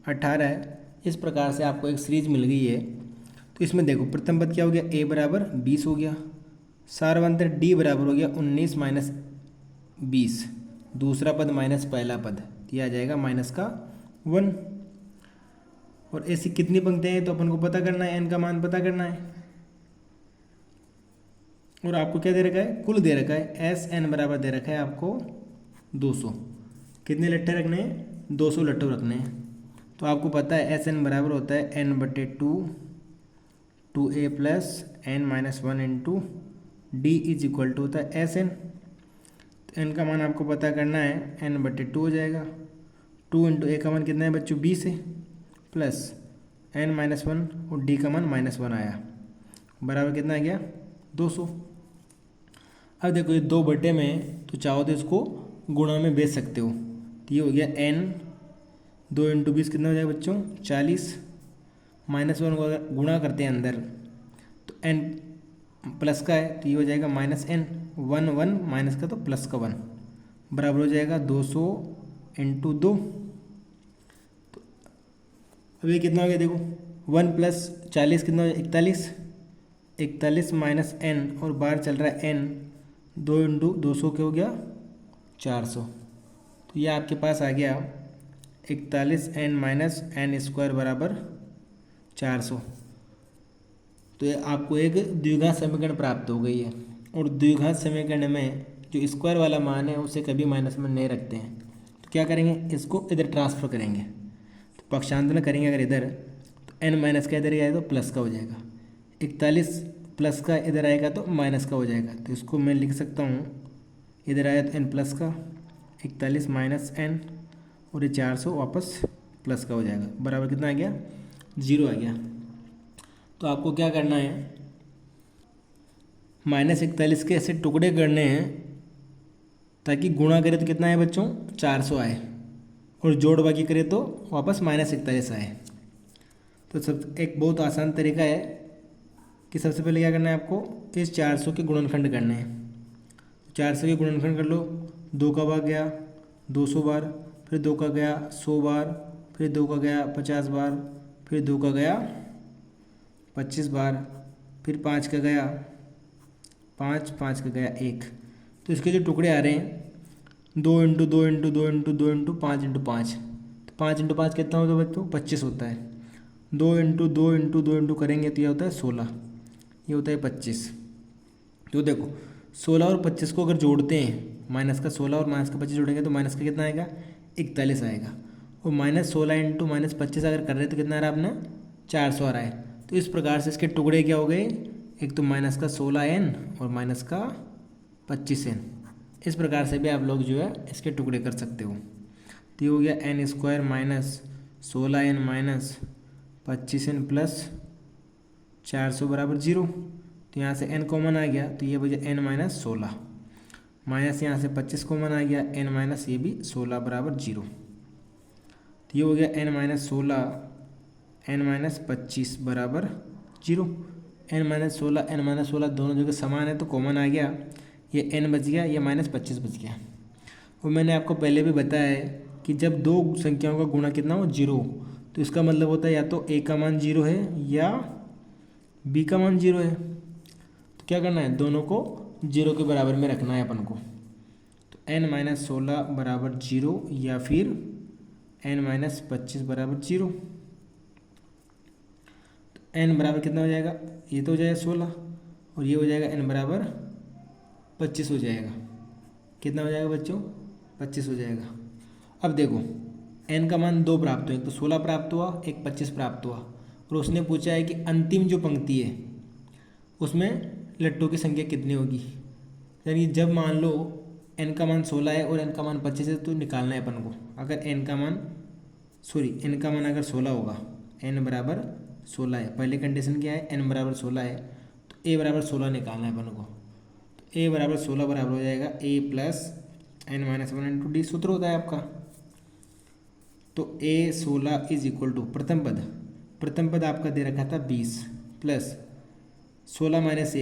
18। इस प्रकार से आपको एक सीरीज मिल गई है। तो इसमें देखो प्रथम पद क्या हो गया, ए बराबर 20 हो गया, सार्वंतर डी बराबर हो गया 19 माइनस 20, दूसरा पद माइनस पहला पद, यह आ जाएगा माइनस का 1। और ऐसी कितनी पंक्तियाँ हैं तो अपन को पता करना है, एन का मान पता करना है। और आपको क्या दे रखा है, कुल दे रखा है, एस एन बराबर दे रखा है आपको 200। कितने लट्टे रखने हैं, 200 लट्टू रखने हैं। तो आपको पता है एस एन बराबर होता है n/2 2a plus n minus 1 into d is equal to होता है एस एन। तो एन का मान आपको पता करना है, n/2 हो जाएगा, 2 इंटू ए का मान कितना है बच्चों 20 है, प्लस n माइनस 1 और डी का मान -1 आया, बराबर कितना आ गया 200। अब देखो ये 2 में तो चाहो तो इसको गुणा में बेच सकते हो। तो ये हो गया n, 2 इंटू 20 कितना हो जाएगा बच्चों 40, -1 को अगर गुणा करते हैं अंदर तो n प्लस का है तो ये हो जाएगा -n, 1 1 माइनस का तो प्लस का 1 बराबर हो जाएगा 200 इंटू 2। तो अब ये कितना हो गया देखो 1 प्लस 40 कितना हो जाएगा 41, 41 माइनस n और बाहर चल रहा है n, 2 इंटू 200 क्या हो गया 400। तो ये आपके पास आ गया 41n माइनस n स्क्वायर बराबर 400। तो ये आपको एक द्विघात समीकरण प्राप्त हो गई है। और द्विघात समीकरण में जो स्क्वायर वाला मान है उसे कभी माइनस में नहीं रखते हैं। तो क्या करेंगे, इसको इधर ट्रांसफर करेंगे, तो पक्षांतरण करेंगे अगर इधर तो n माइनस का इधर ही आएगा तो प्लस का हो जाएगा, 41 प्लस का इधर आएगा तो माइनस का हो जाएगा। तो इसको मैं लिख सकता हूँ, इधर आया तो n प्लस का, 41 माइनस n और ये 400 वापस प्लस का हो जाएगा, बराबर कितना आ गया 0 आ गया। तो आपको क्या करना है, -41 के ऐसे टुकड़े करने हैं ताकि गुणा करें तो कितना है बच्चों 400 आए और जोड़ बाकी करें तो वापस -41 आए। तो सब एक बहुत आसान तरीका है कि सबसे पहले क्या करना है आपको, इस 400 के गुणनखंड करने हैं। 400 के गुणनखंड कर लो, 2 का भाग गया 200 बार, फिर 2 का गया 100 बार, फिर 2 का गया 50 बार, फिर 2 का गया 25 बार, फिर 5 का गया 5, 5 का गया 1। तो इसके जो टुकड़े आ रहे हैं 2 into 2 into 2 into 2 into 5 into 5, तो 5 इंटू 5 कितना होता है बच्चों 25 होता है। 2 इंटू 2 इंटू 2 इंटू करेंगे तो यह होता है 16, ये होता है 25। तो देखो 16 और 25 को अगर जोड़ते हैं, माइनस का 16 और माइनस का 25 जोड़ेंगे तो माइनस का कितना आएगा 41 आएगा। और -16 इंटू -25 अगर कर रहे हैं तो कितना आ रहा है अपना 400 आ रहा है। तो इस प्रकार से इसके टुकड़े क्या हो गए, एक तो माइनस का 16n और माइनस का 25n। इस प्रकार से भी आप लोग जो है इसके टुकड़े कर सकते हो। तो ये हो गया n square minus 16n minus 25n plus 400 बराबर 0। तो यहाँ से n कॉमन आ गया तो ये बजा n माइनस 16, माइनस यहाँ से 25 कॉमन आ गया, n माइनस ये भी 16 बराबर 0। तो ये हो गया n माइनस 16 n माइनस 25 बराबर 0। n माइनस 16 दोनों जगह समान है तो कॉमन आ गया, ये n बच गया, ये -25 बच गया। और मैंने आपको पहले भी बताया है कि जब दो संख्याओं का गुणा कितना हो 0, तो इसका मतलब होता है या तो a का मान 0 है या b का मान 0 है। तो क्या करना है, दोनों को 0 के बराबर में रखना है अपन को। तो n माइनस 16 बराबर 0 या फिर n माइनस 25 बराबर 0। तो n बराबर कितना हो जाएगा, ये तो हो जाएगा 16 और ये हो जाएगा n बराबर 25 हो जाएगा। कितना हो जाएगा बच्चों? 25 हो जाएगा। अब देखो n का मान 2 प्राप्त हुआ, एक तो 16 प्राप्त हुआ, एक 25 प्राप्त हुआ, और उसने पूछा है कि अंतिम जो पंक्ति है उसमें लट्टों की संख्या कितनी होगी। यानी जब मान लो n का मान 16 है और n का मान 25 है तो निकालना है अपन को। अगर n का मान अगर 16 होगा, n बराबर 16 है, पहले कंडीशन क्या है, n बराबर 16 है, तो a बराबर 16 निकालना है अपन को। तो a बराबर 16 बराबर हो जाएगा a plus n-1 into D, सूत्र होता है आपका। तो a 16 इज इक्वल टू प्रथम पद आपका दे रखा था 20 प्लस 16 माइनस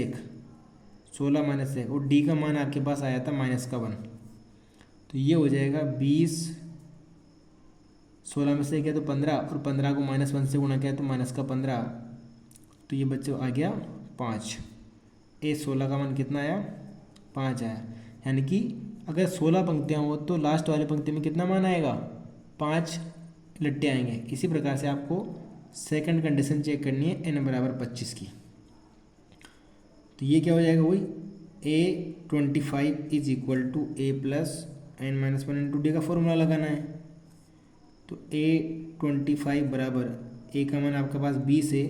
1 और डी का मान आपके पास आया था -1। तो ये हो जाएगा 20, 16 में से क्या तो 15, और 15 को -1 से गुणा किया तो -15, तो ये बच्चों आ गया 5। a 16 का मान कितना आया? 5 आया। यानी कि अगर 16 पंक्तियाँ हो तो लास्ट वाली पंक्ति में कितना मान आएगा? 5 लट्टे आएंगे। इसी प्रकार से आपको सेकंड कंडीशन चेक करनी है n बराबर 25 की। तो ये क्या हो जाएगा? वही a25 is equal to a plus n-1 into d का फॉर्मूला लगाना है। तो a25 बराबर a का मान आपके पास 20 है,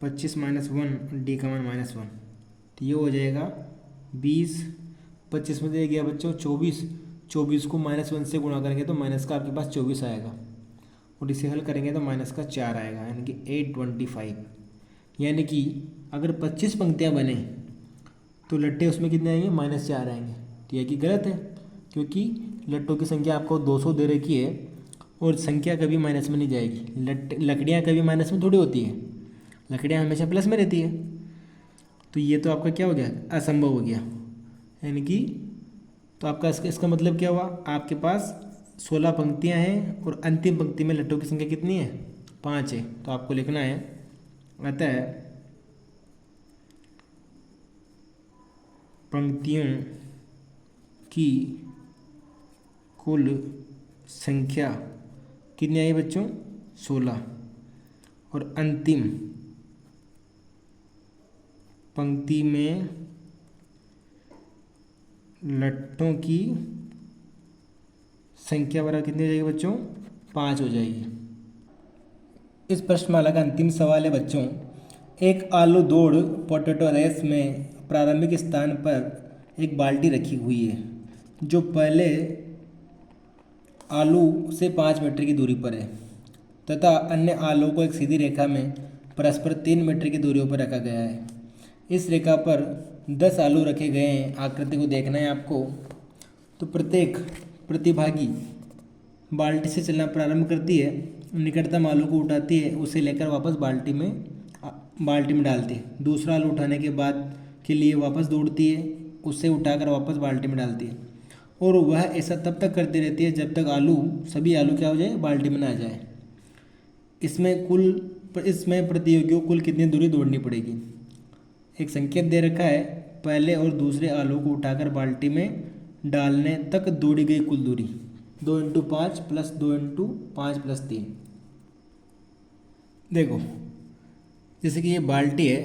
25 -1, डी का मान -1, तो ये हो जाएगा 20, 25 में दे गया बच्चों 24 को -1 से गुणा करेंगे तो माइनस का आपके पास 24 आएगा, और इसे हल करेंगे तो -4 आएगा, यानी कि 825। यानी कि अगर 25 पंक्तियाँ बने तो लट्टे उसमें कितने आएंगे? -4 आएंगे। तो यह कि गलत है, क्योंकि लट्टों की संख्या आपको 200 दे रखी है और संख्या कभी माइनस में नहीं जाएगी। लकड़ियाँ कभी माइनस में थोड़ी होती है, लकड़ियाँ हमेशा प्लस में रहती है। तो ये तो आपका क्या हो गया? असंभव हो गया। यानी कि तो आपका इसका मतलब क्या हुआ? आपके पास 16 पंक्तियाँ हैं और अंतिम पंक्ति में लट्टों की संख्या कितनी है? 5 है। तो आपको लिखना है अतः पंक्तियों की कुल संख्या कितनी आई बच्चों? 16, और अंतिम पंक्ति में लट्टों की संख्या बराबर कितनी हो जाएगी बच्चों? 5 हो जाएगी। इस प्रश्नमाला का अंतिम सवाल है बच्चों, एक आलू दौड़ पोटैटो रेस में प्रारंभिक स्थान पर एक बाल्टी रखी हुई है जो पहले आलू से 5 मीटर की दूरी पर है तथा अन्य आलू को एक सीधी रेखा में परस्पर 3 मीटर की दूरियों पर रखा गया है। इस रेखा पर 10 आलू रखे गए हैं। आकृति को देखना है आपको। तो प्रत्येक प्रतिभागी बाल्टी से चलना प्रारंभ करती है, निकटतम आलू को उठाती है, उसे लेकर वापस बाल्टी में डालती है। दूसरा आलू उठाने के बाद के लिए वापस दौड़ती है, उसे उठाकर वापस बाल्टी में डालती है, और वह ऐसा तब तक करती रहती है जब तक सभी आलू क्या हो जाए? बाल्टी में ना जाए। इसमें प्रतियोगियों कुल कितनी दूरी दौड़नी पड़ेगी? एक संकेत दे रखा है, पहले और दूसरे आलू को उठाकर बाल्टी में डालने तक दौड़ी गई कुल दूरी 2 × 5 + 2 × 5 + 3। देखो जैसे कि ये बाल्टी है,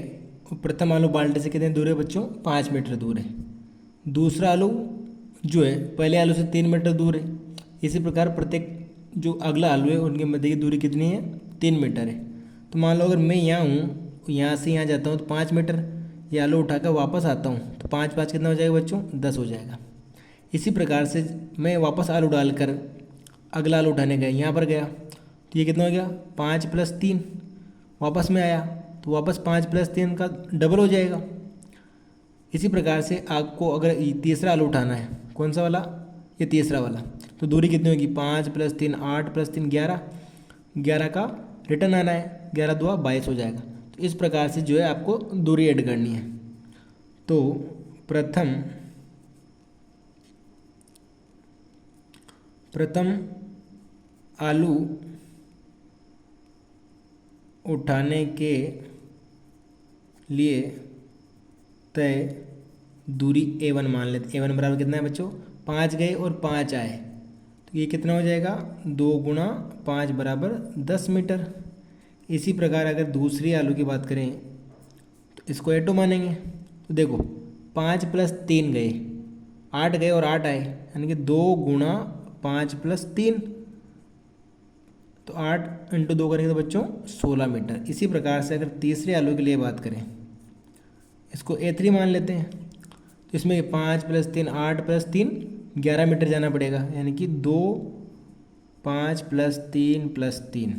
प्रथम आलू बाल्टी से कितने दूर है बच्चों? 5 मीटर दूर है। दूसरा आलू जो है पहले आलू से 3 मीटर दूर है। इसी प्रकार प्रत्येक जो अगला आलू है उनके मध्य की दूरी कितनी है? 3 मीटर है। तो मान लो अगर मैं यहाँ हूँ, यहाँ से यहाँ जाता हूँ तो 5 मीटर, ये आलू उठाकर वापस आता हूँ तो 5 × 5 कितना हो जाएगा बच्चों? 10 हो जाएगा। इसी प्रकार से मैं वापस आलू डालकर अगला आलू उठाने गया, यहाँ पर गया तो ये कितना हो गया? 5 + 3। वापस में आया तो वापस 5 + 3 का डबल हो जाएगा। इसी प्रकार से आपको अगर तीसरा आलू उठाना है, कौन सा वाला? ये तीसरा वाला, तो दूरी कितनी होगी? 5 + 3 8 + 3 11, 11 का रिटर्न आना है, 11 × 2 = 22 हो जाएगा। तो इस प्रकार से जो है आपको दूरी ऐड करनी है। तो प्रथम आलू उठाने के लिए तय दूरी A1 मान लेते। A1 बराबर कितना है बच्चों? 5 गए और 5 आए, तो ये कितना हो जाएगा? 2 × 5 = 10 मीटर। इसी प्रकार अगर दूसरी आलू की बात करें तो इसको A2 मानेंगे। तो देखो 5 प्लस 3 गए, 8 गए और 8 आए, यानी कि 2 गुणा 5 प्लस 3, तो 8 इंटू 2 करेंगे तो बच्चों 16 मीटर। इसी प्रकार से अगर तीसरे आलू के लिए बात करें, इसको A3 मान लेते हैं, तो इसमें 5 प्लस 3 8 प्लस 3 11 मीटर जाना पड़ेगा, यानी कि 2 5 प्लस 3 प्लस 3,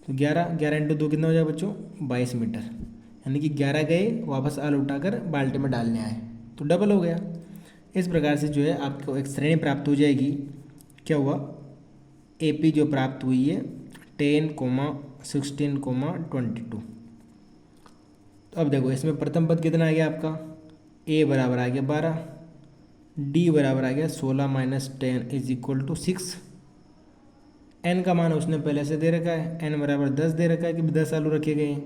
तो 11 इंटू 2 कितना हो जाएगा बच्चों 22 मीटर, यानी कि 11 गए वापस आलू उठाकर बाल्टी में डालने आए तो डबल हो गया। इस प्रकार से जो है आपको एक श्रेणी प्राप्त हो जाएगी। क्या हुआ, AP जो प्राप्त हुई है 10, 16, 22। तो अब देखो इसमें प्रथम पद कितना आ गया आपका, A बराबर आ गया 12, D बराबर आ गया 16 minus 10 is equal to 6। N का मान उसने पहले से दे रखा है, N बराबर 10 दे रखा है कि 10 आलू रखे गए हैं,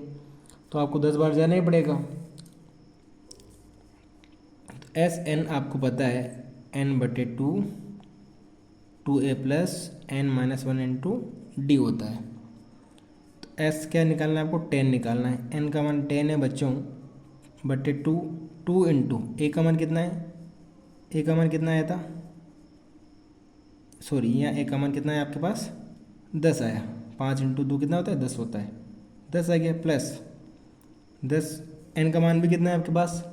तो आपको 10 बार जाना ही पड़ेगा। तो SN आपको पता है N/2 2A plus N minus 1 into D होता है। तो S क्या निकालना है आपको, 10 निकालना है। N का मान 10 है बच्चों, बटे 2 इंटू A का मान कितना है, A का मान कितना आया था, सॉरी यहाँ A का मान कितना है आपके पास 10 आया, 5 इंटू 2 कितना होता है 10 होता है, 10 आ गया प्लस 10। N का मान भी कितना है आपके पास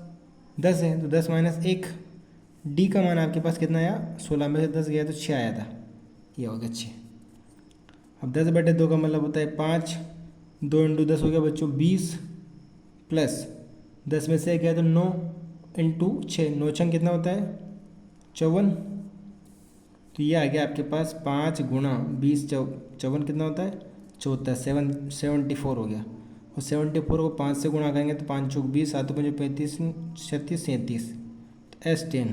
10 है, तो 10 माइनस 1। D का मान आपके पास कितना आया, 16 में से 10 गया तो 6 आया था, ये हो गया 6। अब 10/2 का मतलब होता है 5, 2 इंटू 10 हो गया बच्चों 20, प्लस 10 में से गया तो 9 इंटू 6, 9 छंग कितना होता है 54, तो ये आ गया आपके पास 5 गुणा 20 54 कितना होता है 74, 74 हो गया। और 74 को 5 से गुणा करेंगे तो 5 चौक 20, 7 5 35 36 37, तो S10।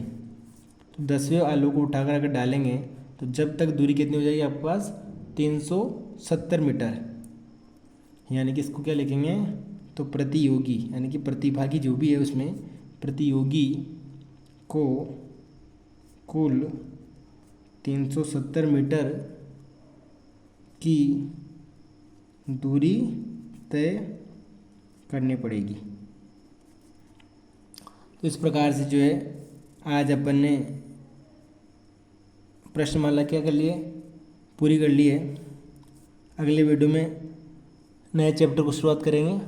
तो 10वें आलू को उठाकर अगर डालेंगे तो जब तक दूरी कितनी हो जाएगी आपके पास 370 मीटर, यानी कि इसको क्या लिखेंगे, तो प्रतियोगी यानी कि प्रतिभागी जो भी है उसमें प्रतियोगी को कुल 370 मीटर की दूरी तय करनी पड़ेगी। तो इस प्रकार से जो है आज अपन ने प्रश्नमाला क्या कर लिए, पूरी कर ली है। अगले वीडियो में नए चैप्टर को शुरुआत करेंगे।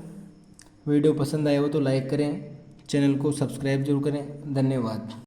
वीडियो पसंद आया हो तो लाइक करें, चैनल को सब्सक्राइब जरूर करें। धन्यवाद।